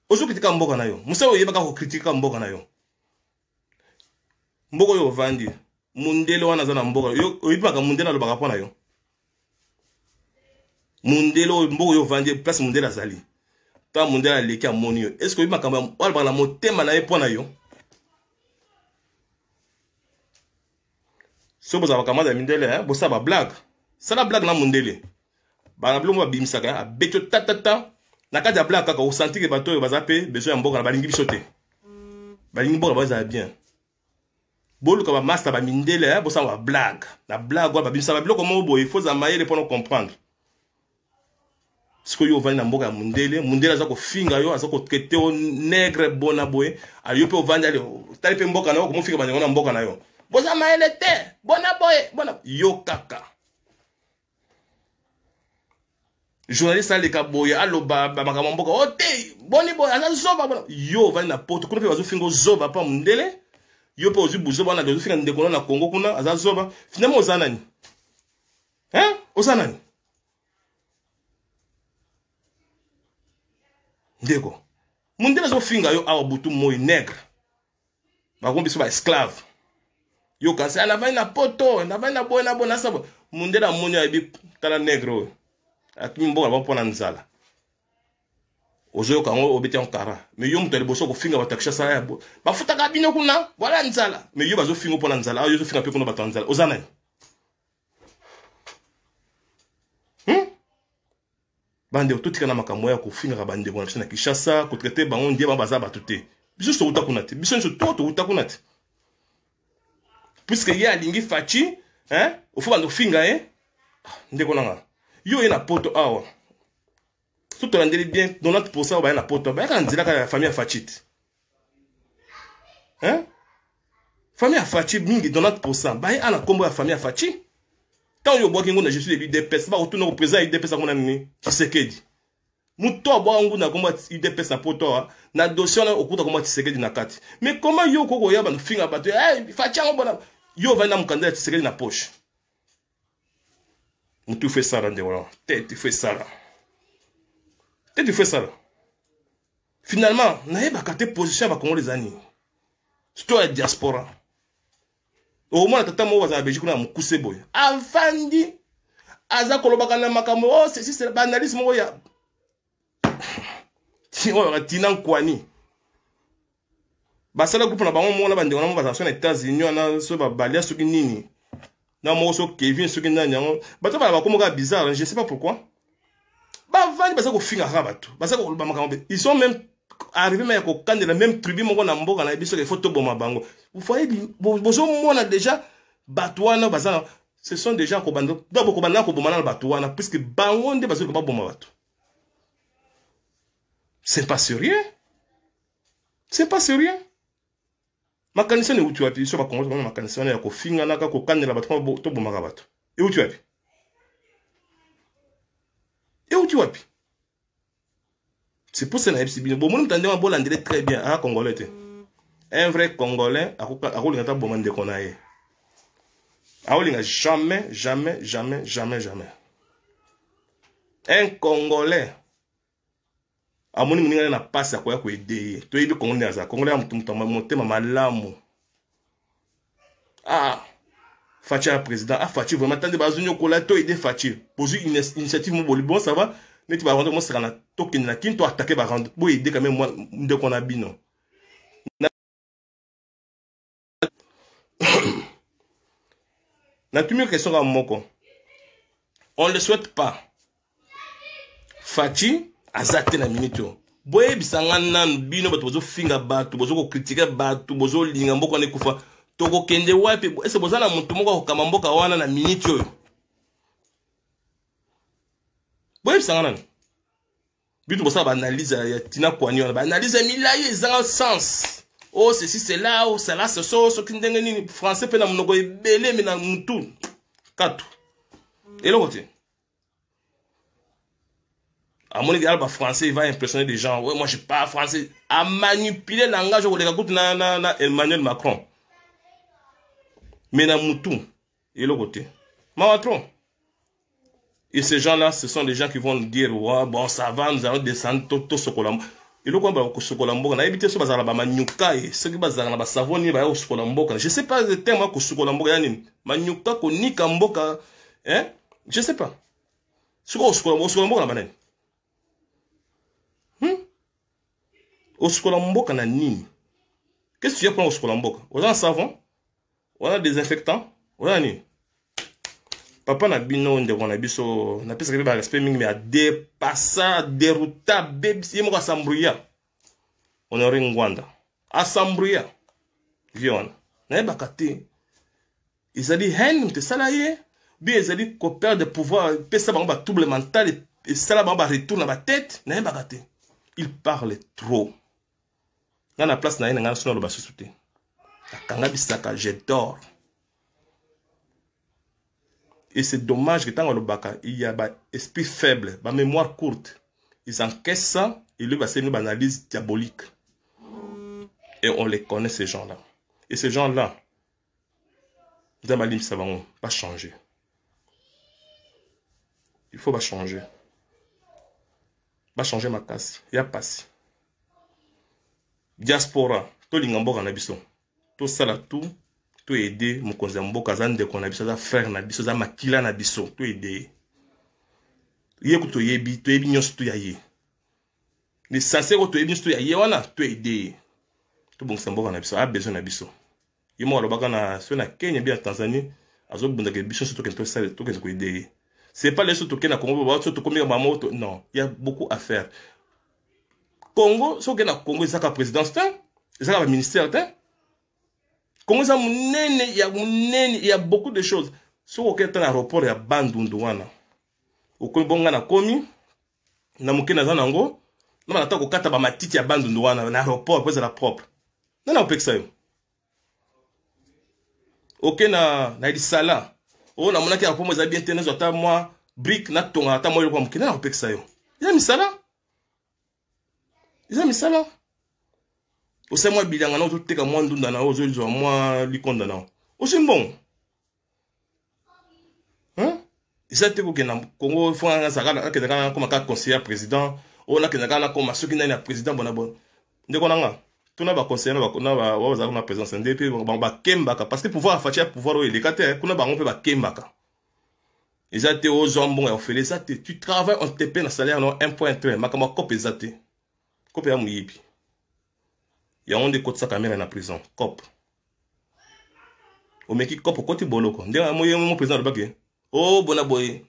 Ozo kritika mboka na yo. Musala oyeba ka ko kritika mboka na yo. Mboko yo vandi. Mundele wana za na mboka. Yo oyeba ka mundele lo baka pona yo. Mundele mboko yo vandi place mundele azali. Ta mundele leki amoni yo. Est-ce que oyeba ka wala bana motema na ye pona yo? So boza bakamada mindele hein bosa ba blague. Ça la blague na mundele. Ba blo mo bimisaka a beto tatata na kati ya blague kaka o sentir que bato baza pe besoin ya mboka na balingi biso te. Balingi mboka baza bien. boluka ba master ba mindele bosa ba blague na blague ba bimisa ba biloko mo boye faut za mayele pour comprendre ce que yo vani na mboka ya mundele aza ko finga yo aza ko traiter o nègre bona boye ayo pe ovandi ale tali pe mboka na yo ko fika bango na mboka na yo bosa mayele te bona boye bona yo kaka journaliste aleka boye aloba makambo mboka o te boni boye aza zoba bona yo vani na poto kuna pe bazo finga zoba pa mundele yo pe ozu buzo bana dozo finga ndeko na Congo kuna aza zoba finalement ozana nani ozana nani ndeko mundele zo finga yo awa butu moyi nègre bakombi so ba esclave yo kasi ana vai na poto na vai na boye na bona sabo mundele amoni ayebi tala nègre oyo akimi mboka ba pona nzala ozo kango obeti ankara mais yo mutu aliboso ko finga batakisha sala ya bo bafutaka bino kuna wala nzala mais yo bazo finga pona nzala yo zo finga pe kuna bato nzala ozana bande ototika na makambo ya kofinga ka bande bona na Kinshasa ko traiter bango ndie ba baza batuté biso so utakuna te biso so to utakuna te puisque ye alingi fachi ofu bando finga ndeko nanga yo na poto awa tout le monde bien 90% ba na poto ba kan dira ka famille fachit famille fachi mingi 90% ba ana kombo ya famille fachi tant yo boki nguna je suis de l'UDPS ba otuna ko président UDPS nguna nini Tshisekedi muto bo nguna kombo UDPS na poto na dossier na okuta kombo Tshisekedi na kati mais comment yo koko ya ba finga bato fachi ngo bona yo va na mukanda Tshisekedi na poche mutu fait ça rende voilà tête fait ça là tête fait ça là finalement na yeba kate position ba Congo les années surtout la diaspora au moins tata mo waza Belgique na mukuse boy avandi aza kolobaka na makambo c'est banalisme mo ya tina kwani basala groupe na bango mona bande na baza na États-Unis na so ba balia soki nini na mo so Kevin soki nani yango bato ba bakomoka bizarre je sais pas pourquoi ba vandi basa ko finga rabato basa ko ba makambo ils sont même arrivé mais ko kande la même tribu moko na mboka na biso ke photo boma bango vous voyez bozo mona déjà batwana basa ce sont des gens ko bando d'abord ko banda ko boma na batwana puisque bango nde basa ko ba boma bato c'est pas sérieux makanisa ne utu wapi so ba kongo na makanisa na ya ko finga na ka ko kande la batwana to boma ka bato e utu wapi c'est pour ça que je bien. Bon, moi, je m'entendais très bien. Ah, Congolais. Un vrai Congolais, à quoi il bon de konaye. Jamais. Un Congolais. À mon niveau, na passe à quoi quoi aider. Tu es bien Congolais, ça. Congolais, monter ma malamu. Ah. Fachi président. Ah, Fachi, vraiment, tant de bazunyo kola, to aider Fachi. Poser une initiative, bon, ça va. Mais tu vas rendre moi c'est la token na kin to attaquer ba rendre pour aider quand même moi de qu'on a bino na tumio question à moko on le souhaite pas Fachi azate na minute boye bisanga nan bino bato bozo finga bato bozo ko critiquer bato bozo linga mboko ne kufa to ko kende wapi est-ce boza na mutu moko ko kama mboka wana na minute yo boye bisanga nan bitu bosa ba analyse ya tina kwani on ba analyse milaye zanga sens oh ceci c'est là ou c'est là ce so ki ndenge nini français pe na mnoko ebele mais na mutu kato et le côté à mon égal ba français il va impressionner des gens ouais moi je parle français à manipuler le langage au lega kutu na Emmanuel Macron mais na mutu et le côté Macron. Et ces gens-là, ce sont des gens qui vont nous dire, ouais, bon, ça va, nous allons descendre tout Sokolambo. Et le quoi, Sokolambo, on a évité ce bazar là-bas, Manyuka, et ce qui bazar là-bas, savoni, bah, au Sokolambo. Je sais pas le terme que Sokolambo, Yanin. Manyuka, Koni, Kamboka, hein? Je sais pas. Ce qu'on Sokolambo, là-bas, au Sokolambo, on a nini. Qu'est-ce que tu as pour au Sokolambo? On a un savon, on a des désinfectants, on a nini. Papa na bino nde kona biso na pesa ke ba respect mingi mais a dépassa dérouta bébé yemo ka sambruya on aurait ngwanda a sambruya vion nayebaka te ezali haine moto esala ye bien ezali kopère de pouvoir epesa bango batrouble mental esala bango baretour na batete nayebaka te il parle trop nga na place na ye na nga sona aloba susu te akanga bisaka je dors. Et c'est dommage que tant il y a un esprit faible, une mémoire courte. Ils encaissent ça et lui, c'est une analyse diabolique. Et on les connaît, ces gens-là. Et ces gens-là, dans ma ligne, ça va pas changer. Il faut pas changer. Pas changer ma casse. Il y a pas. Diaspora, tout l'ingambo en abisso. Tout ça là, tout aider mon cousin mboka zande qu'on a biso za frère na biso za makila na biso to aider ye ko to yebi nyonso to yaye ni sase ko to yebi nyonso to yaye wana to aider to bon mboka na biso a besoin na biso ye mo alobaka na so na Kenya bien Tanzanie azo bunda ke biso to kento sale to kento ko aider c'est pas les autres qui na Congo ba to combien ba moto non il y a beaucoup à faire Congo so ke na Congo ezaka présidence ta ezaka ministère ta Congo ça il y a beaucoup de choses. Sur auquel temps aéroport il y a bandundu wana. Okoni bonga na komi na mukena za nango na mata ko kata ba matiti ya bandundu wana na aéroport pour la propre. Na opeksa yo. Okena na disala. O na monaki ya pomo za bien tenezo ata moi brick na tonga ata moi ko mukena na opeksa yo. Eza misala. Eza misala. Ose moi bilanga na oteka moi ndunda na ozo zo moi likonda na. Ose mbon. Hein? Isa te ko kena Congo fanga zakala ke zakala comme ka conseiller président, on a ke zakala comme soki na président bona bon. Ndeko nanga. Tuna ba conseiller na ba wa za na présence ndep ba kembaka parce que pouvoir fatia pouvoir o elekate kuna ba ngompe ba kembaka. Isa te ozo mbon ya ofele ça te tu travailles on te paie na salaire non 1.3 makama cop ezate. Cop ya muyibi. Il y a un des côtés sa caméra en prison. Cop. O meki cop côté boloko. Ndé moye mon président de bagé. Oh bona boy.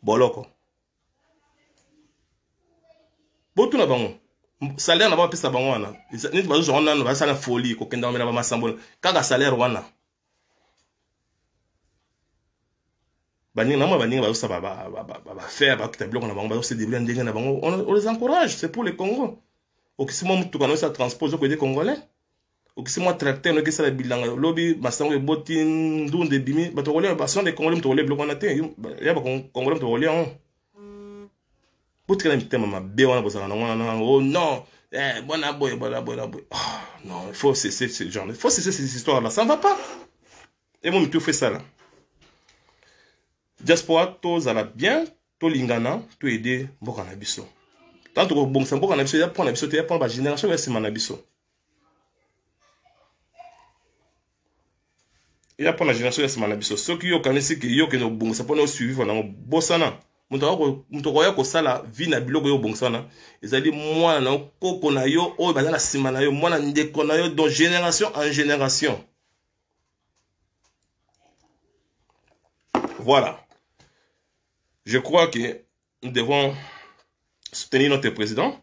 Boloko. Botu na bango. Salaire na ba pesa bango wana. Ni bazo zo wana ba sala folie ko kenda mena ba masambo. Kaka salaire wana. Bani na ma bani ba sa ba faire ba kitablo na bango ba se débrouiller ndenge na bango. On les encourage, c'est pour le Congo. Ok, si moi tout quand ça transpose au côté congolais. Ok, si moi tracteur no que ça la bilanga lobby masango botin ndunde bimi ba to congolais ba son des congolais to congolais bloc on a te ya ba congolais to congolais on. Botika na mitema ma be wana bozala na wana oh non bona boy. Non, il faut cesser ce genre. Il faut cesser ces histoires là, ça ne va pas. Et moi tout fait ça là. Diaspora to zala bien, to lingana, to aider mboka na biso. Tant que bon ça mboka na biso ya prendre na biso te ya prendre ba génération ya sima na biso. Ya prendre la génération ya sima na biso. Ceux qui yo kanisi ki yo ke no bon ça pona suivre na bosana. Muto ya ko sala vie na biloko yo bon sana. Ezali mwana na koko na yo o bazana sima na yo mwana ndeko na yo de génération en génération. Voilà. Je crois que nous devons soutenir notre président.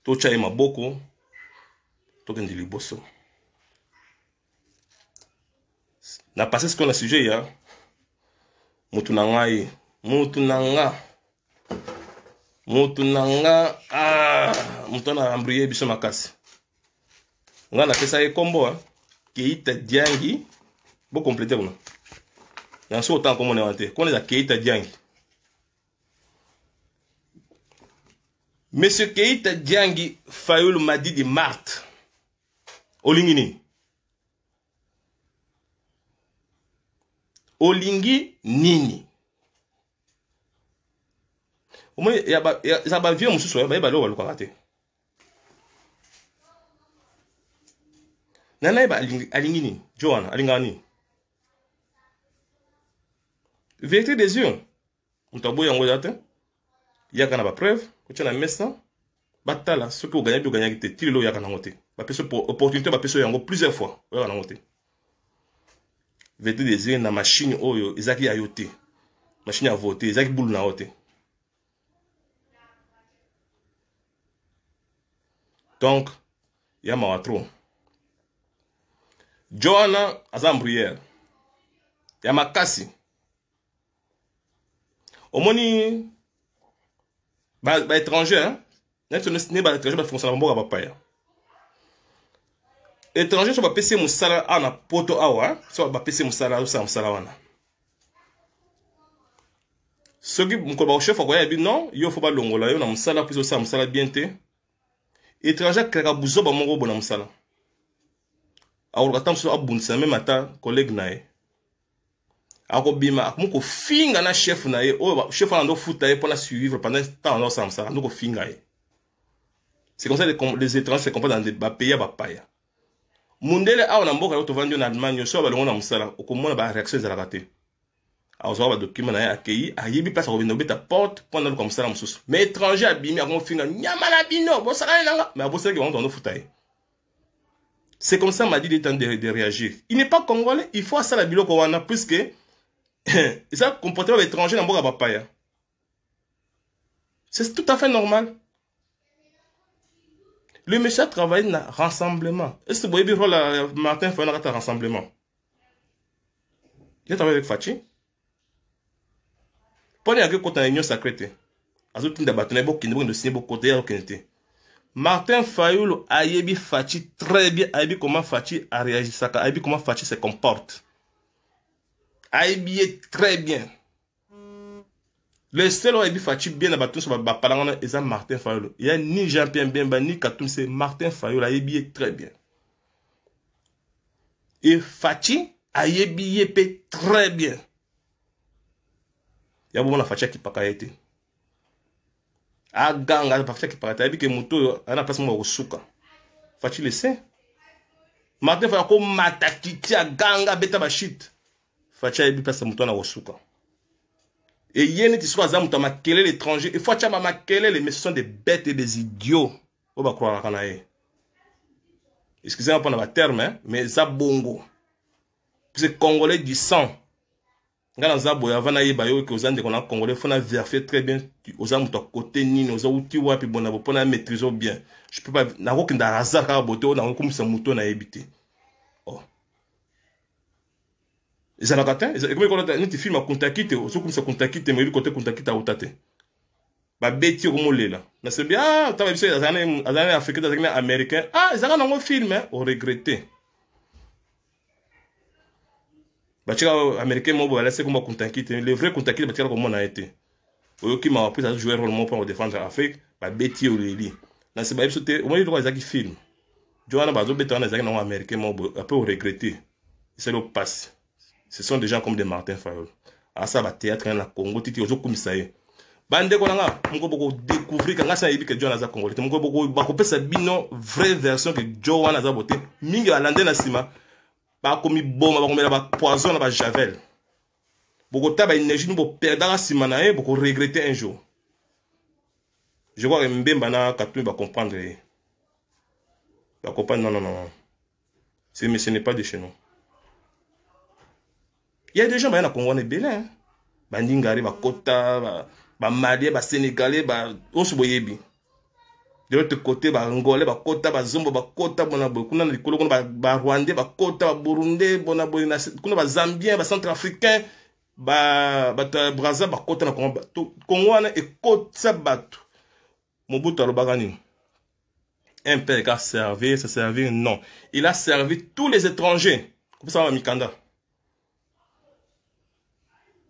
Tocha ema boko. Tokendi liboso. Na passé ce qu'on a sujet ya. Mutunanga mutuna ambriye biso makasi. Nga na pesa ye kombo Keita Diangi bo compléter kuna. Na so autant comme on est wanté. Qu'on est à Keita Diangi. Monsieur Keita Diangi Fayoul Madi de Marthe. Olingini. Olingi nini. Au moins il y a ça va vieux mususu ya ba lo ba te. Nana ba alingi nini? Joanna alingani. Vérité des yeux. Mutabo yango date. Yaka na ba preuve, ko tena messa. Batala ce que vous gagnez te tilo yaka na ngote. Ba peso opportunité ba peso yango plusieurs fois. Yaka na ngote. Vérité des yeux na machine oyo ezaki ayote. Machine à voter, ezaki boule na ote. Donc, il y a trop. Joana aza bruyère ya makasi omoni ba étranger ne ba étranger ba fonctionner mboka ba paya étranger so ba pesi musala ana poto awa so ba pesi musala so musala wana soki mkoba chef ko ya bi non yo faut ba longola yo na musala puis so musala bien te étranger kreka buzo ba mongo bona musala awuka tamso abundisa même ata collègue nae akobima akumko finga na chef nae o chef na ndo futa ye pour la suivre pendant temps no samsa ndo ko finga ye. C'est comme ça les étrangers se comportent dans des pays ba paya mundele awa na mboka yo to vandi na Allemagne so ba longo na musala okomona ba réaction za la raté azo ba document na ye accueilli ayebi place ko bino beta porte pour na comme ça mususu mais étranger abimi akomo finga nyama na bino bo saka nanga mais abosaki on ndo futa ye. C'est comme ça m'a dit de réagir. Il n'est pas congolais, il faut ça la bilo kowana puisque ça comportement étranger dans mboka papaya. C'est tout à fait normal. Le monsieur travaille dans rassemblement. Est-ce que vous voyez le Martin fait un rassemblement? Il travaille avec Fachi. Pour les côté de l'union sacrée. Azout tinda batone bo kinebo de signer bo côté ya okente. Martin Fayulu a yebi Fachi très bien, a yebi comment Fachi a réagi, a yebi comment Fachi se comporte. A yebi très bien. Le seul a yebi Fachi bien à battre sur la parole c'est Martin Fayulu. Il y a ni Jean-Pierre Bemba ni Katoum, c'est Martin Fayulu a yebi très bien. Et Fachi a yebi très bien. Il y a beaucoup de Fachi qui pas été. Aganga Fachi qui paraît que moto ana place mo suka Fachi le sait Martin fa ko matakiti aganga beta ba shit Fachi bi place moto na suka et yene ti soit za moto makele l'étranger et Fachi ma makele les mais ce sont des bêtes et des idiots on va croire kana e excusez-moi pour le terme hein, mais ça bongo c'est congolais du sang. Ngana zabo ya vana yeba yo ke ozande kona congolais faut na vérifier très bien aux amuto côté nini aux outi wapi bona pour na maîtriser bien. Je peux pas na ko kinda hasard ka boté na ko kumisa muto na ebité. Oh. Ezala kata, comme ko na ti film kontakite, so kumisa kontakite mais côté kontakite a otate. Ba beti ko molela. Na se bien ah, ta biso azana africain azana américain. Ah, ezala na ngo film hein, au regretter. Bachika américain mo ba laisser comme kontakite, le vrai kontakite bachika comme on a été. Oyoki ma pris à jouer rôle mo pour défendre l'Afrique, ba beti o leli. Na se ba biso te, o mo yiro ezaki film. Joana bazo beta na ezaki na américain mo après au regretter. C'est le passé. Ce sont des gens comme des Martin Fayulu. Ah ça va théâtre na Congo titi ozo kumisa ye. Bande ko nga mko boko découvrir kanga sa yebi que Joana za Congolais. Mko boko bakopesa bino vraie version que Joana za boté. Mingi alande na sima. Ba komi bomba ba komela ba poison na ba javel. Boko ta ba énergie nous bo perdre la sima na ye boko regretter un jour. Je crois que Mbemba na Katoum va comprendre. Va comprendre non. Ce n'est pas de chez nous. Il y a des gens qui sont Congo Bélin. Bandingari, Kota, Mali, Sénégalais, Osoboyebi. De l'autre côté, Angolais, Kota, Zombo, Kota, Bonabokuna, Rwandais, Kota, Burundi, Bonabokuna, Zambien, Centrafricain, Brazza, Kota, Congo et Kota Batu. Mobutu Alobagani. Un père qui a servi, ça servir, non. Il a servi tous les étrangers. Comme ça, Mikanda.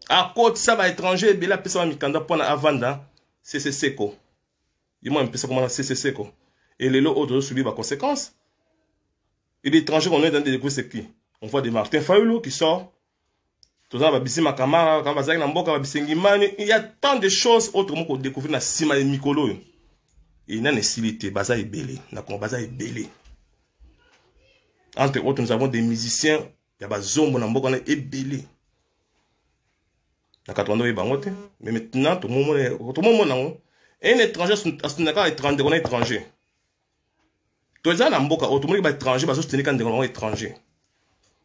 À côté ça va étranger, il a pris ça Mikanda pour Avanda, c'est Seko. Il m'a un peu ça comme c'est Seko. Et les lots autres subissent les conséquences. Et l'étranger qu'on est dans des découvertes, c'est qui? On voit des Martin Fayulu qui sort. Tout ça va bisser ma camara, quand va na mboka va bisengi mani. Il y a tant de choses autrement qu'on découvre dans Sima et Mikolo. Et il y a une silité, baza est belé, baza est belé. Entre autres, nous avons des musiciens, il y a des zombo na mboka est belé. Mais maintenant, tout le monde est un étranger, on est étranger. Tout le monde est étranger, parce que c'est étranger.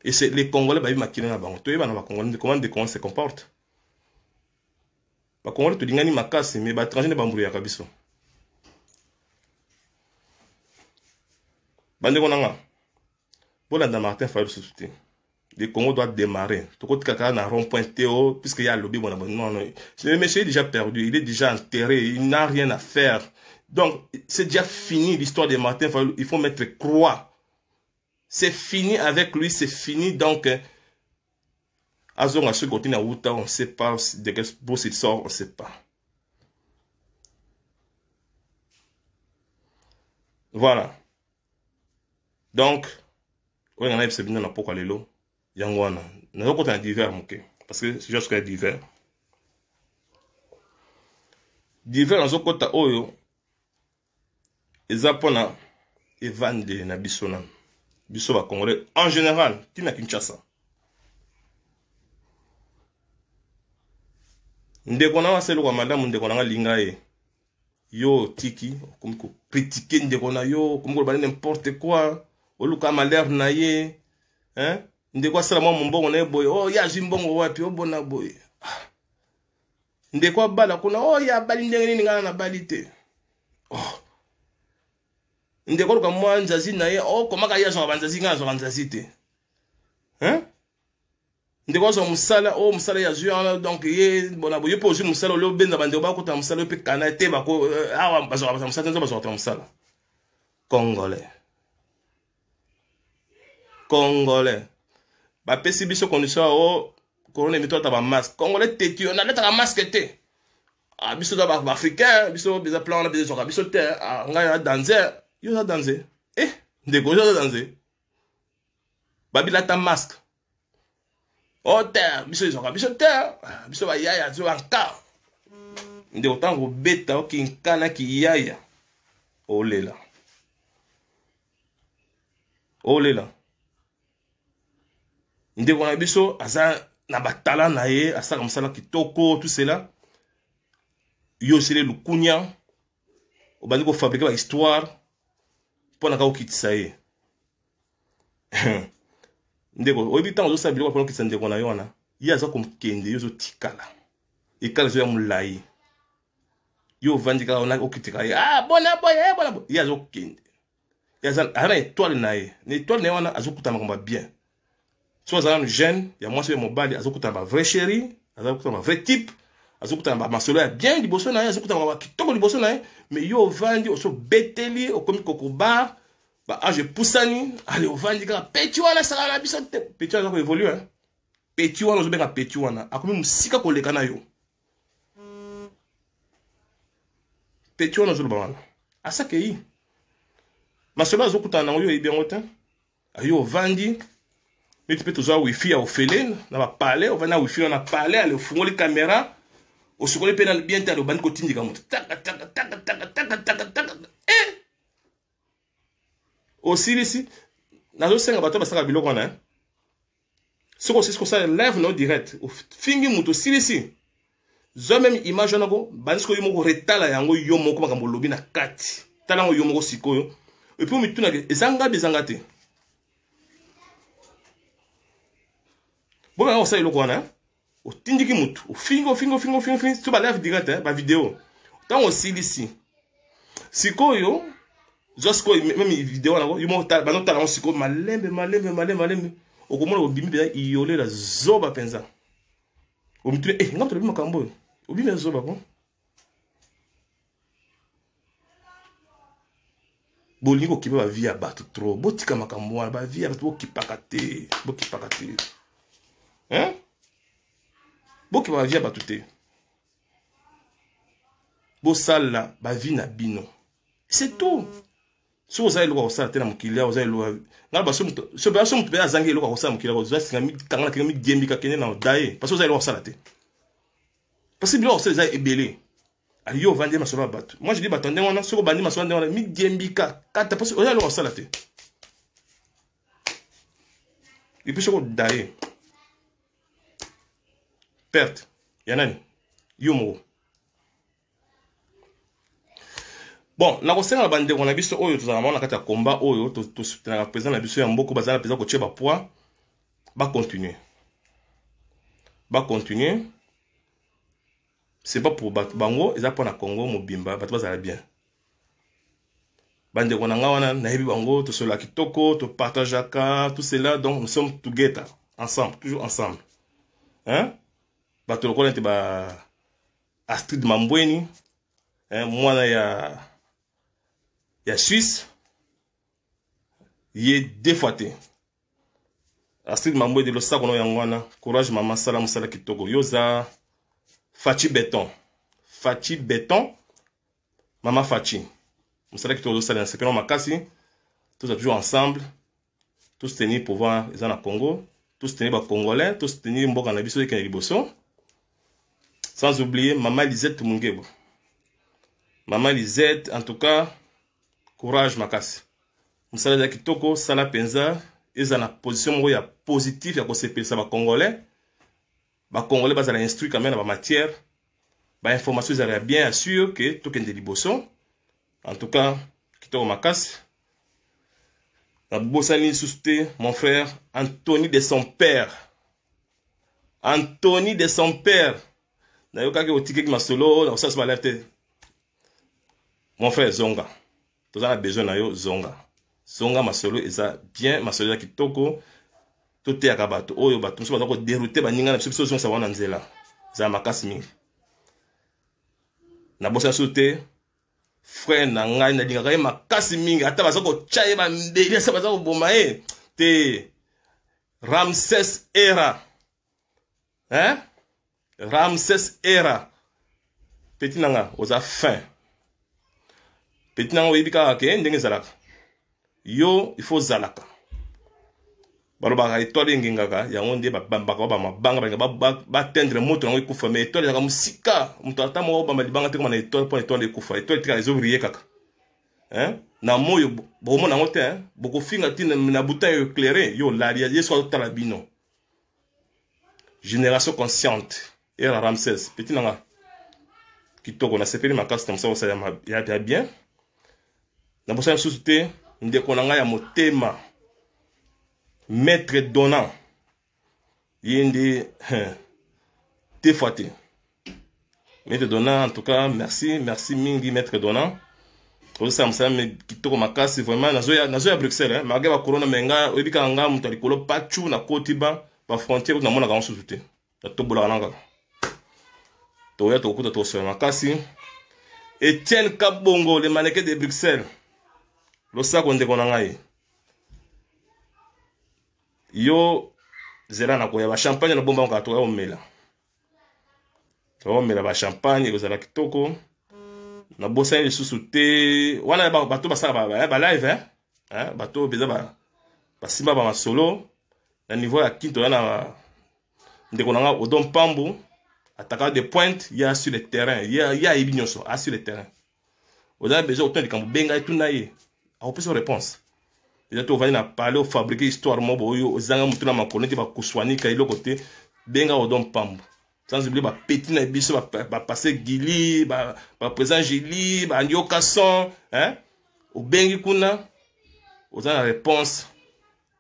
Et c'est les Congolais qui sont comment ils se comportent. Les Congolais, ils sont macasse, mais les étrangers ne sont pas étrangers. Bande konanga. Bolanda Martin Fayulu Société. Le Congo doit démarrer. Tout le monde a rond-point Théo, puisqu'il y a le lobby. Non, non. Le monsieur est déjà perdu, il est déjà enterré, il n'a rien à faire. Donc, c'est déjà fini l'histoire de Martin Fayulu. Il faut mettre croix. C'est fini avec lui, c'est fini. Donc, Azon a ce côté na Outa, on ne sait pas de quel bourse il sort, on ne sait pas. Voilà. Donc, on a un peu de pourquoi l'élo. Yangwana. Nous avons un divers, parce que c'est juste qu'il y a divers. Divers, nous avons un oyo. Les Japonais, ils vendent na bisona. Biso Congolais. En général, qui n'a Kinshasa. Ndekona wa selo kwa madame ndekona nga linga e. Yo tiki, comme ko critiquer ndekona yo, comme ko bali n'importe quoi. Oluka malheur na ye. Hein? Ndekwa sala mwa mbongo na boy. Oh ya zimbongo wapi obona boy. Ndekwa bala kuna oh ya bali ndenge nini ngana na bali te. Oh. Ndekwa luka mwa nzazi na ye oh komaka ya zo banzazi ngana zo nzazi te. Hein? Ndekwa zo musala oh musala ya zuya donc ye bona boy po zu musala lo benza bande ba ko ta musala pe kana te ba ko awa bazo ba musala nzo bazo ta musala. Congolais. Congolais. Ba pesi biso condition o corona mito ta ba masque. Congolais teti on a ta masque te. Ah biso da ba africain, biso beza plan na beza biso te nga danser, yo na danser. Ndeko yo na danser. Ba bila ta masque. Oh terre, biso zo biso terre, biso ba yaya zo anka. Ndeko tango beta o kinkana ki yaya. Olela. Olela. Ndeko na biso aza na batala na ye asaka msala kitoko tout cela. Yo sele lukunya obandi ko fabriquer ba histoire pona ka okitisa ye. Ndeko oyebi tango zo sabili ko pona okitisa ndeko na yo wana ye aza komkende yo zo tikala ekala zo ya mulai yo vandika ona okitika ye bona boye bona boye ye azo kende ye aza ana étoile na ye na étoile na ye wana azo kutama komba bien. So azala jeune ya mwasi ya mobali azokuta ba vrai chéri, azokuta ba vrai type, azokuta ba masolo ya bien liboso na ye, azokuta ba kitoko liboso na ye, mais yo vandi oso beteli okomi kokoba ba age pusani, ale ovandi ka petit wana sala na biso te. Petit wana ko évoluer hein. Petit wana ozo benga petit wana, akomi musika koleka na yo. Petit wana ozo ba wana. Asake yi. Masolo azokuta na yo ebi ngote. Ayo vandi mais tu peux toujours wifi à Ophéline, na ba parler, on va na wifi on a parlé, aller fungoli caméra, au second pe na bien ta le ban ko tindika mutu. Taka taka taka taka taka taka taka. Aussi ici, na zo senga bato basaka biloko na. Soko c'est ça live no direct. Fingi mutu ici. Zo même image na go, bansko yo moko retala yango yo moko makambo lobi na kati. Tala ngo yo moko sikoyo. Et puis mituna ezanga bezangate. Bon, on sait le quoi, hein? Au tindiki mutu, au fingo, tu vas live direct, hein, ba vidéo. Tant aussi ici. Siko yo, josko même vidéo là, yo mo ta, ba no ta on siko malembe. Au comment au bimi bien iolé la zoba penza. Au mitu ngam to bimi makambo. Au bimi zoba ko. Bolingo ki ba via batu trop. Botika makambo ba via batu kipakate, bokipakate. Hein? Boki ba via batute. Bo sala ba vi na bino. C'est tout. Si vous avez le droit de mukili, vous avez le droit. Ngal ba so ba so mtu be azangi le droit de mukili, vous avez singa mi kangana kinga mi diembi ka kene na daye. Parce que vous avez le droit de salate. Parce que bilo c'est ebelé. Ali yo vendre masolo batu. Moi je dis batande wana soko bandi masolo ndé wana mi diembi ka kata parce que vous avez le droit de salate. Et puis soko daye. Perte. Yanani. Yomo. Bon, na kosenga na bande on a biso oyo tozala mona kata combat oyo to soutenir la président na biso ya mboko bazala président ko tcheba poids ba continuer. Ba continuer. C'est pas pour bango, ils apprennent à Congo mobimba, bazala bien. bande konanga wana nayebi bango to sola kitoko to partageaka tout cela, donc nous sommes together ensemble, toujours ensemble. Hein? Bato lokola te ba Astrid Mambweni, hein, mwana ya Suisse, yé deux fois te. Astrid Mambweni de l'osa kono yangwana, courage maman sala musala kitoko. Yoza Fachi Béton. Fachi Béton, maman Fachi. Musala kitoko l'osa dans ce que l'on makasi, tous toujours ensemble, tous tenir pouvoir les en Congo, tous tenir ba Congolais, tous tenir mboka na biso yeke liboso. Sans oublier Maman Lisette Mungebo. Maman Lisette, en tout cas, courage makasi. Musala kitoko, sala penza, ils ont la position ya positive ya kosepelisa ba Congolais. Ba Congolais bas la instruit quand même dans la matière. Ba information ils avaient bien assuré que tout est liboso. En tout cas, kitoko makasi. La Bossani Souste, mon frère, Anthony de son père. Anthony de son père. Nayoka au ticket qui m'a solo, dans ça se lève. Mon frère Zonga. Tout ça a besoin de Zonga. Zonga ma solo et ça bien ma solo qui toko. Tout est à kabato. Oh yo batum so ba dérouter ba ninga na biso so ça wana nzela. Za makasi mingi. Na bossa souté. Frère na ngai na dinga makasi mingi ata baza ko chaye ba mbeli sa baza ko boma te Ramses era. Hein? Ramses era. Petit nanga oza fin. Petit nanga oyebika ke ndenge zalaka. Yo il faut zalaka. Baloba étoile ngingaka yango nde ba mabanga ba tendre moto ngo ikufa mais étoile ya musika muto ata mo ba malibanga te ko na étoile pour étoile ikufa étoile tika ezo briller kaka. Hein? Na moyo bo mo na ngote hein boko finga tina na buta éclairé yo la yeso talabino. Génération consciente. Era Ramses, petit nanga. Kitoko na sepeli makasi na musa ya bien. Na bosa susute ndeko nanga ya motema. Maître donnant. Yindi te fati. Maître donnant en tout cas, merci mingi maître donnant. Pour ça musa me kitoko makasi vraiment nazo ya Bruxelles hein. Malgré la corona menga obika nga mutalikolo pachu na kotiba ba frontière na mona ga susute. Na tobola nanga. Toya tokuta to sur makasi. Etienne Kabongo, le mannequin de Bruxelles. Lo sako ndeko na ngai. Yo zera na ko ya ba champagne na bomba ngaka to ya omela. To omela ba champagne ko zala kitoko. Na bossa ni susute. Wana ba bato basala ba live hein. Bato beza ba simba ba solo. Na niveau ya kinto na ndeko na nga Odom Pambu. Attaquant de pointe, il y a sur le terrain, il y a Ibignoso, sur le terrain. Vous avez besoin autant de camp benga et tout naïe. A opé son réponse. Déjà tu vas parler au fabriquer histoire mobo yo zanga mutuna makonete ba kuswani ka ilo côté benga Odom Pambu. Sans oublier ba petit na biso ba passer Gili, ba présent Gili, ba Ndioka son, hein? Au bengi kuna, vous avez la réponse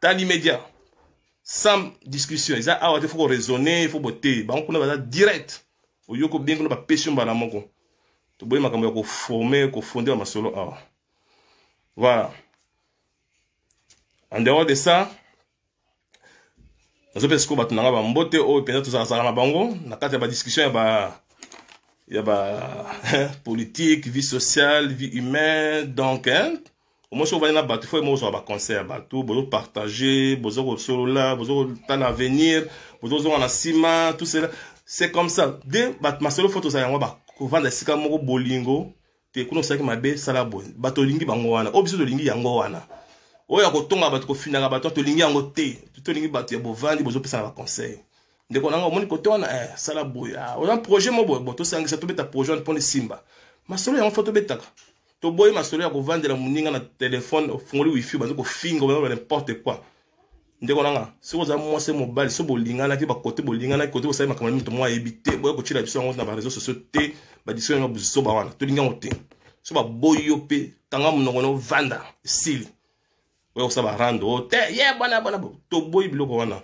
dans l'immédiat. Sans discussion, il faut raisonner, il faut botter. Bah on connaît direct. Au lieu que bien qu'on a pas pêché mbala moko. Tu vois ma caméra qu'on former, qu'on fonder ma solo. Voilà. En dehors de ça, nous avons fait ce qu'on va tenir à mbote ou peut-être tout ça ça na bango. Na carte de discussion il y a politique, vie sociale, vie humaine, donc hein. Au moins, si vous voyez la bâtisse, il faut avoir un concert, vous partager, vous avez solo là, vous avez un avenir, vous avez un ciment, tout cela. C'est comme ça. Dès ma solo photo, ça y est, on va vendre des sika moko bolingo. Te kuno saki mabe salabo. Bato lingi bango wana. Obiso to lingi yango wana. Oya ko tonga bato ko finanga bato to lingi yango te. To lingi bato ya bovandi bozo pesa na conseil. Ndeko nanga omoni kote wana salabo ya. On a un projet mo boto sangisa to beta projet pour les simba. Ma solo yango photo betaka. To boy ma solo ya ko vendre la muninga na téléphone fongoli wifi bazo ko fingo n'importe quoi. Ndeko nanga siko za moi c'est mobile so bolingana ki ba côté bolingana ki côté bo sai makamani to moi ebité boy ko tshila biso na ba réseaux sociaux te ba discussion na biso ba wana to linga ngote so ba boyo pe tanga munongo no vanda sili boy ko sa ba rando te ye bana to boy biloko wana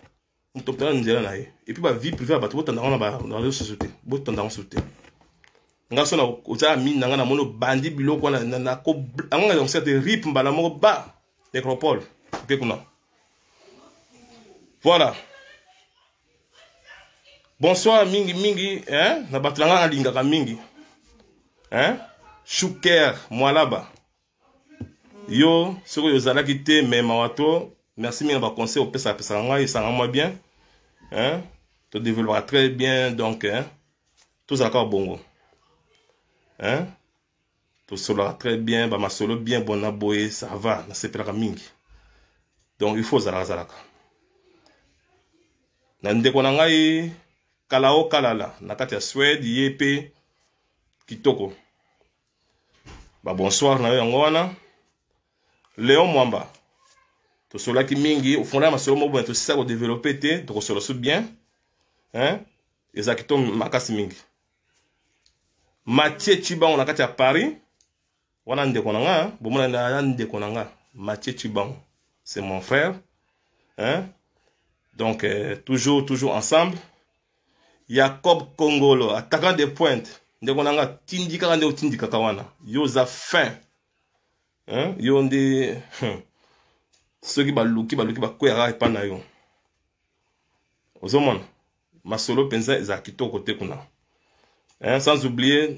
to tana nzela na ye et puis ba vie privée ba to tanda na ba réseaux sociaux te bo tanda on sauter nga so na oza mine na nga na mono bandi biloko na ko anga donc c'est rip mbala moko ba nécropole pe kuna. Voilà. Bonsoir mingi mingi hein na batlanga alingaka mingi. Hein? Chouker Mwalaba. Yo, ce que vous allez quitter, mais Mawato, merci bien pour conseil au PSA, et ça rend bien. Hein? Tu développeras très bien, donc, hein? Tout ça encore bongo. Hein? Tout ça très bien, bah, ma solo bien, bon, aboye, ça va, c'est pas mingi. Donc, il faut Zalaka. Nande konangai, Kalao Kalala, Nakatia Suède, Yepe, Kitoko. Bah, bonsoir, na yangwana. Léon Mwamba. To cela qui mingi, au fond là, ma solo mo bon, to ça ko développer té, to solo sou bien. Hein? Ezakito makasi mingi. Mathieu Chibango na kati ya Paris. Wana ndeko nanga, bomona na ndeko nanga. Mathieu Chibango, c'est mon frère. Hein? Donc toujours ensemble. Jacob Kongolo, attaquant des pointes. Ndeko nanga tindika kande otindika kawana. Yoza fin. Hein? Yo nde ceux qui baluki ba kwera pa na yo. Ozomona. Masolo penza za kitoko te kuna. Hein? Sans oublier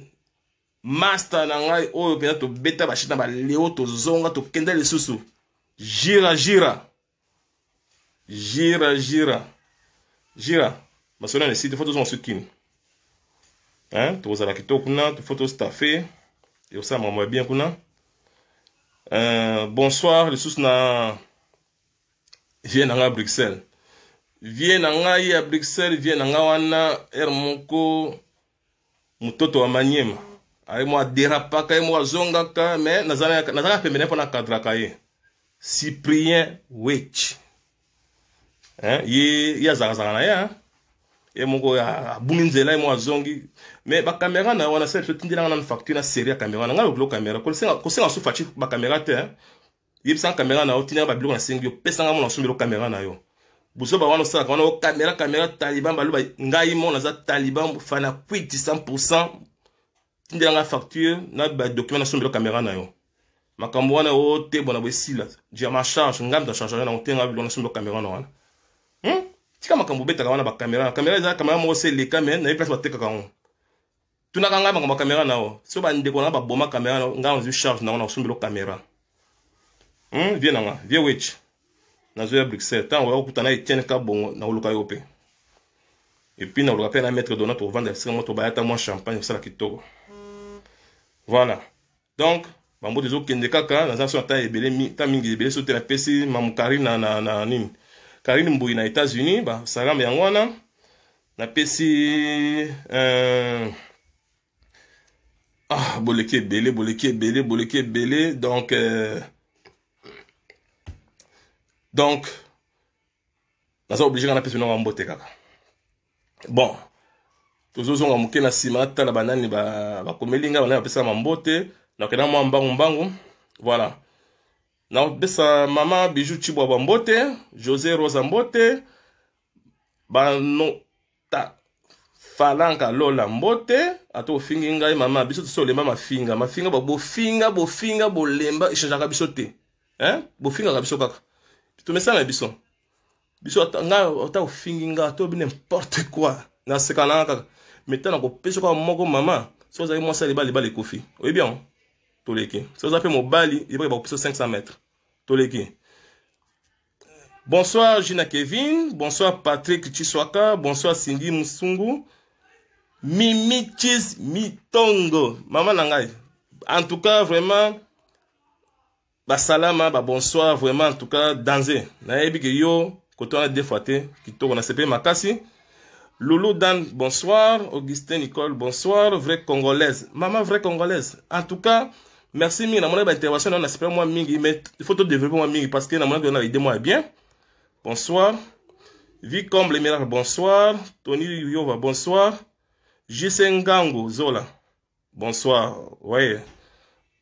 master na ngai oyo penza to beta ba shita ba leo to zonga to kenda lisusu. Gira. Masolo na site photos on sukini. Hein? To za kitoko kuna, to photos staffé. Et ça m'a bien kuna. Bonsoir, les sous na viennent à Bruxelles. Viennent à Bruxelles, viennent à wana Hermoko Mutoto wa Manyema. Aïe moi dérapaka, moi zongaka, mais nazana pemene pour na kadrakaye. Cyprien Wech. Hein, y a zazana ya. Et mon gars, Buninzela moi zongi. Mais ma caméra na wana sel tindina na facture na série caméra na ngalo caméra ko senga su fachi ba caméra te hein yeb sans caméra na otina ba bilo na sengio pesa nga mo na sumelo caméra na yo buso ba wana sa wana caméra taliban ba luba ngai mo na za taliban fana quit 100% tindina na facture na ba document na sumelo caméra na yo makambo wana o te bona bo sila dia ma charge ngam da charger na otenga bilo na sumelo caméra na wana tika makambo beta wana ba caméra za caméra mo se le caméra na place ba teka ka on tuna kanga ma caméra nao so ba ndeko na ba boma caméra nga on charge na on sumbelo caméra viens nga viens wech na zo ya Bruxelles tant on kutana Etienne Kabongo na oluka yope et puis na oluka pe na mettre dona to vendre c'est moto ba yata moi champagne ça la kitoko. Voilà donc bambo dezo kende kaka na za so ta ebele mi ta mingi ebele so te na pesi mamu Karine na nini Karine Mbuyi na États-Unis ba salam yangwana na pesi boleke belé donc naza obligé na pesi na mbote kaka bon tozo nga muke na sima tala banani ba komelinga bana pesa mambote na kena mwa mbangu voilà na pesa mama Bijou Chibwa bambote José Rosa mbote ba no ta Falanka Lola mbote ato fingi ngai mama biso to le mama finga bo finga bo lemba échangeaka biso te hein bo finga ka biso kaka to mesala biso nga ata fingi nga to bi n'importe quoi na sekana kaka metana ko peso ko moko mama so za mo sali bali kofi oui bien to leki so za pe mobali yeba ba peso 500 mètres to leki. Bonsoir Gina Kevin, bonsoir Patrick Chiswaka, bonsoir Cindy Musungu. Mimi Chis Mitongo, maman nangai. En tout cas, vraiment, salama, bonsoir, vraiment, en tout cas, danger. Naebi que yo, quand on a défaité, qui tourne, on a CP Makasi. Loulou Dan, bonsoir. Augustin Nicole, bonsoir. Vraie Congolaise. Maman, vraie Congolaise. En tout cas, merci, Mimi. Mon intervention, on a CP moi, Mingi, mais il faut tout développer moi, Mingi, parce que on a aidé moi bien. Bonsoir. Vie comme les miracles, bonsoir. Tony Yova, bonsoir. Jisengango Zola, bonsoir. Ouais,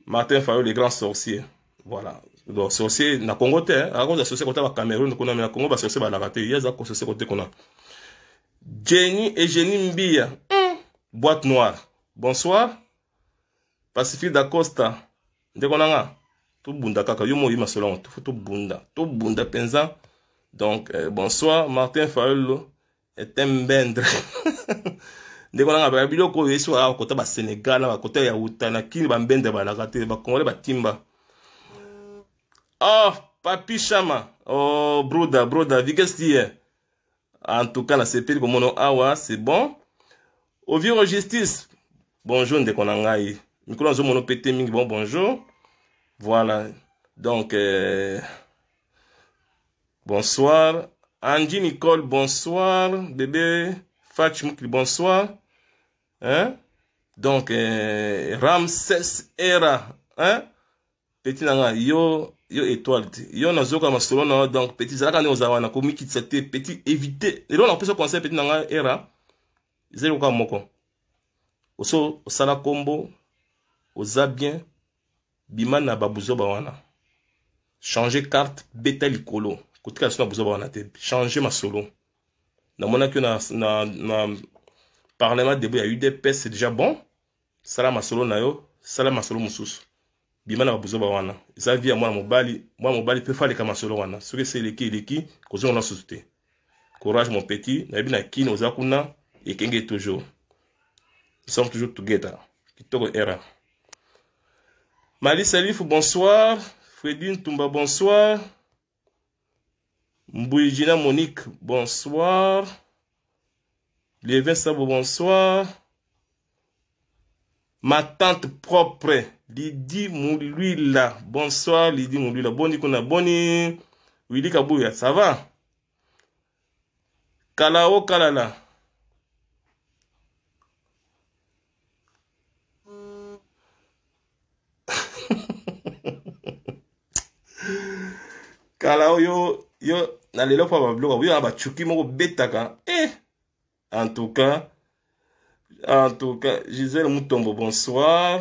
Martin Fayot, les grands sorciers. Voilà. Donc, sorcier, na Congo, hein. Avant de sorcier, côté Cameroun, qu'on a mis à Congo, sorcier, la raté. Il y a des sorciers côté qu'on a. Jenny et Jenny Mbia. Boîte noire. bonsoir. Pacifique d'Acosta. Ndekonanga. Tout bunda kaka. Yo mo yima selon. Tout bunda. Tout bunda penza. Donc, bonsoir. Martin Faolo. Et Mbendre. Ndekonanga. Ba biloko yesu a kota ba Sénégal. Ba kota ya utana. Kini ba mbende ba lakate. Ba kongole ba timba. Oh, Papi Chama. Oh, broda. Vigestie. En tout cas, la CP comme mon awa, c'est bon. Au vieux justice. Bonjour, Ndekonangaï. Nicolas Zomono pété mingi, bon, bonjour. Voilà. Donc, bonsoir. Angie Nicole, bonsoir. Bébé Fatimoukli, bonsoir. Hein? Donc, Ramses Era. Hein? Petit nanga, yo étoile. Yo nazoka masolo na donc petit zalaka ne ozawana ko mikitsate petit éviter. Et là on a ce conseil petit nanga era. Zero ka moko. Oso osala combo oza bien bimana babuzo bawana. Changer carte beta likolo. Kotika sona buzo bawana te. Changer masolo. Na mona que na parlement debout il y a eu des pèses c'est déjà bon. Sala masolo na yo, sala masolo mususu. Bimana babuzo bawana. Isa via moi mobali peut faire les kamasolo wana. Ce que c'est leki kozo on a sauté. Courage mon petit, na bina kino ozakuna et kenge toujours. Nous sommes toujours together. Kitoko era. Mali Salif, bonsoir. Fredine Tumba, bonsoir. Mbouijina Monique, bonsoir. Lévin Sabo, bonsoir. Ma tante propre, Lydie Moulouila. Bonsoir, Lydie Moulouila. Boni Kuna, Boni. Willy Kabouya, ça va? Kalao Kalala. Kalao yo, na lelo pa babloka, yo ba chuki moko betaka. En tout cas, Gisèle Moutombo, bonsoir.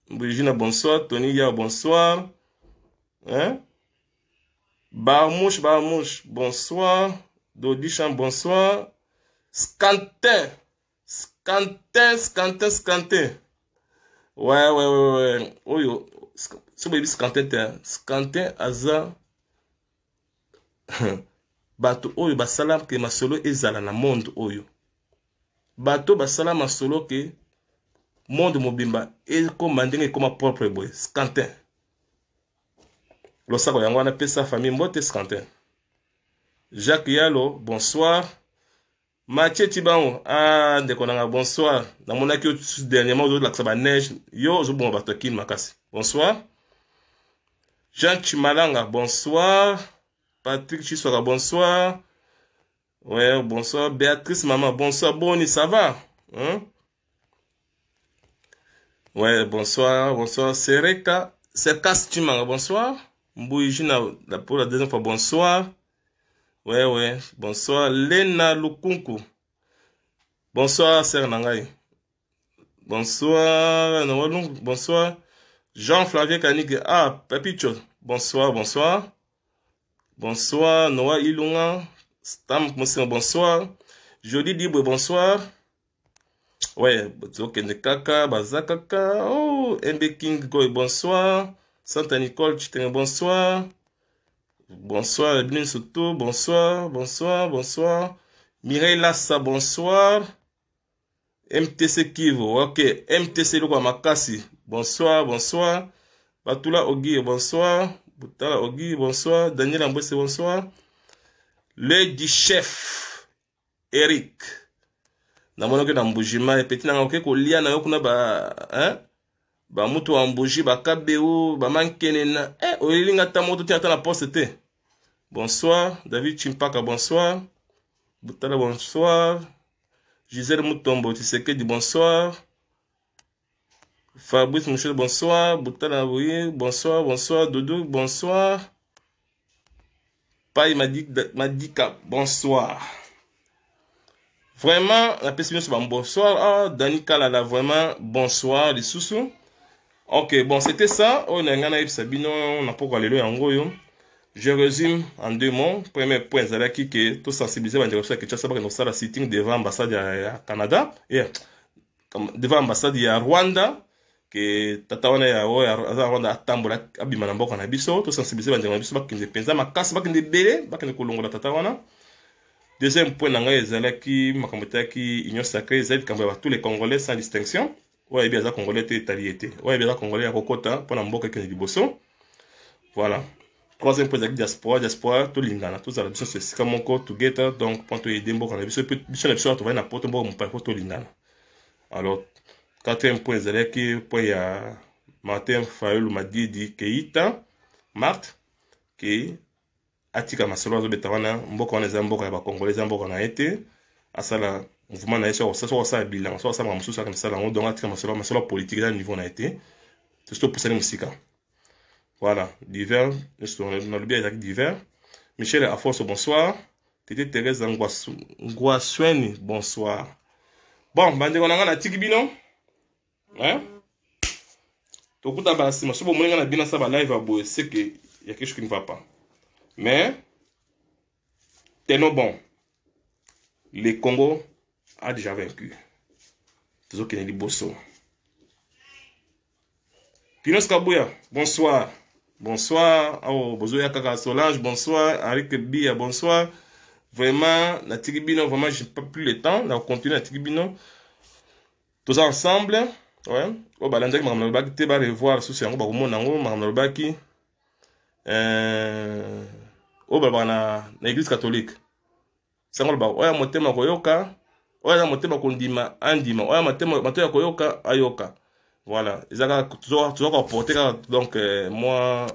Brigitte, bonsoir. Tony Ya, bonsoir. Hein? Barmouche, bonsoir. Dodichan, bonsoir. Scantin. Ouais. Oh yo. Ce baby Scantin, Aza. Bato oyo basala ke masolo ezala na monde oyo. Bato basala masolo ke monde mobimba ekoma ndenge ekoma propre boy. Scantin. Losako yango wana pesa famille mbote Scantin. Jacques Yalo, bonsoir. Mathieu Tibango, ndekonanga bonsoir. Na monaki dernièrement de la neige, yo zo bon bato kin makasi. Bonsoir. Jean Chimalanga, bonsoir. Patrick Chiswara, bonsoir. Ouais, bonsoir. Béatrice Maman, bonsoir. Boni, ça va? Hein? Ouais, bonsoir. Sereka Stimanga, bonsoir. Mbouijina, pour la deuxième fois, bonsoir. Ouais. Bonsoir. Lena Lukunku. Bonsoir, Sœur Nangai. Bonsoir. Jean-Flavien Kanig. Papicho. Bonsoir. Bonsoir, Noah Ilunga, Stam Moussina, bonsoir. Jody Dibre, bonsoir. Ouais, ok, Nekaka, Bazakaka, oh, MB King Goy, bonsoir. Santa Nicole, Chiteng, bonsoir. Bonsoir, Ebnin Soto, bonsoir. Mireille Lassa, bonsoir. MTC Kivo, ok. MTC Lukwa Makasi, bonsoir. Batula Ogi, bonsoir. Boutala Ogi, bonsoir. Daniel Ambwese, bonsoir. Le du chef Eric. Namonoke na mbujima petit na oke ko lia na yokuna ba mutu ambuji ba kabeu ba mankene na oyilinga ta moto tia ta na poste te. Bonsoir. David Chimpaka, bonsoir. Boutala, bonsoir. Gisèle Moutombo Tshisekedi, bonsoir. Fabrice Mouchel, bonsoir. Boutala, oui, bonsoir. Doudou, bonsoir. Paye Madika, bonsoir. Vraiment, la personne c'est bonsoir. Dani Kalala, vraiment, bonsoir, les sous-sous. Ok, bon, c'était ça. On a pas parlé de yango. Je résume en 2 mots. Premier point, c'est que tout sensibiliser les gens qui ont sitting devant l'ambassade du Canada. devant ambassade ya Rwanda ke tata wana ya Rwanda atambola abima na mboka na biso to sensibiliser ba ndeko na biso bakende penza makasi bakende belé bakende kolongola tata wana. Deuxième point na ngai ezalaki makambo taki union sacrée ezali kambo ya tous les Congolais sans distinction. Ouais bien za Congolais te taliété. Ouais bien za Congolais ya kokota pona mboka kende liboso. Voilà. Troisième point, diaspora, tout l'ingana, tout ça, la biso c'est comme encore together, donc pour te aider mboka na biso, biso na biso tu vas na poto mboka mpa pour tout l'ingana. Alors quatrième point, c'est que point ya Martin Fayulu Madidi Keita, Marthe qui atika masolo zo betawana mboka wana za mboka ya ba Congolais mboka na été asala mouvement na eso ça bilan, ça mamususu comme ça là, donc atika masolo politique à niveau na été. Tout pour ça musika. Voilà, divers, on a le bien avec divers. Michel Afonso, bonsoir. Tété Thérèse Ngwasweni, bonsoir. Bon, bande on a un tikibino. Hein? Tout le monde a si je suis un bien ça va live à bout, c'est que il y a quelque chose qui ne va pas. Mais tenons bon. Le Congo a déjà vaincu. Tout ce qui est des bosso. Pinos Kabouya, bonsoir. Bonsoir, oh, Bozoya Kaka Solange, bonsoir, Arik Bia, bonsoir. Vraiment, la Tigibino, vraiment, j'ai pas plus le temps, on va continuer la Tigibino. Tous ensemble, ouais. Oh, bah, l'endroit que Mme Nalobaki, tu vas revoir sous ce ngo, bah, au monde, Mme Nalobaki. Oh, bah, na l'église catholique. C'est ngo, bah, ouais, motema koyoka, ouais, motema kondima, andima, ouais, motema koyoka, ayoka. Voilà, ils ont toujours porté donc moi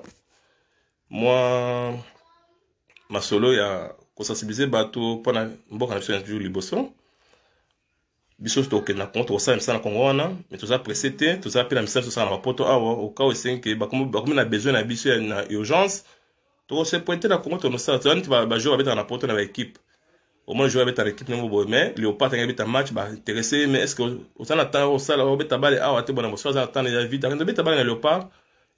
ma solo ya ko sensibiliser bato pendant mboka na toujours liboso biso to ke na contre ça na Congo wana mais tout ça précédé tout ça appelle la message ça na poto awa au cas où c'est que ba comme na besoin na biso na urgence to se pointer la Congo to ça tu va jouer avec na poto na équipe au moins jouer avec ta équipe non mais Léopard avec ta match ba intéressé mais est-ce que au ça attend au ça au beta balle ah te bon na ça attend la vie dans beta balle na Léopard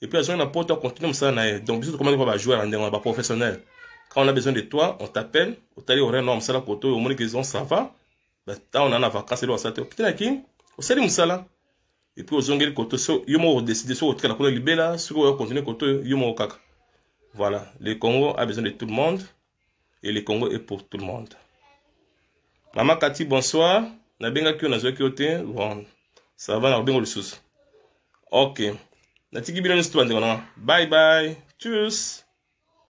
et puis jouer na poto continue ça na donc biso comment on va jouer en ba professionnel quand on a besoin de toi on t'appelle au tali horaire normal ça la poto au moins qu'ils ont ça va bah on en a vacances et là ça te quitter qui au sali musala et puis aux ongles koto so yomo décider sur autre la kono libela sur continuer koto yomo kaka voilà le Congo a besoin de tout le monde et le Congo est pour tout le monde. Maman Cathy, bonsoir. Na benga ki na zoki ote. Bon, ça va na bengo le sous. OK. Na tiki bilo ni stu bande. Bye bye. Tchuss.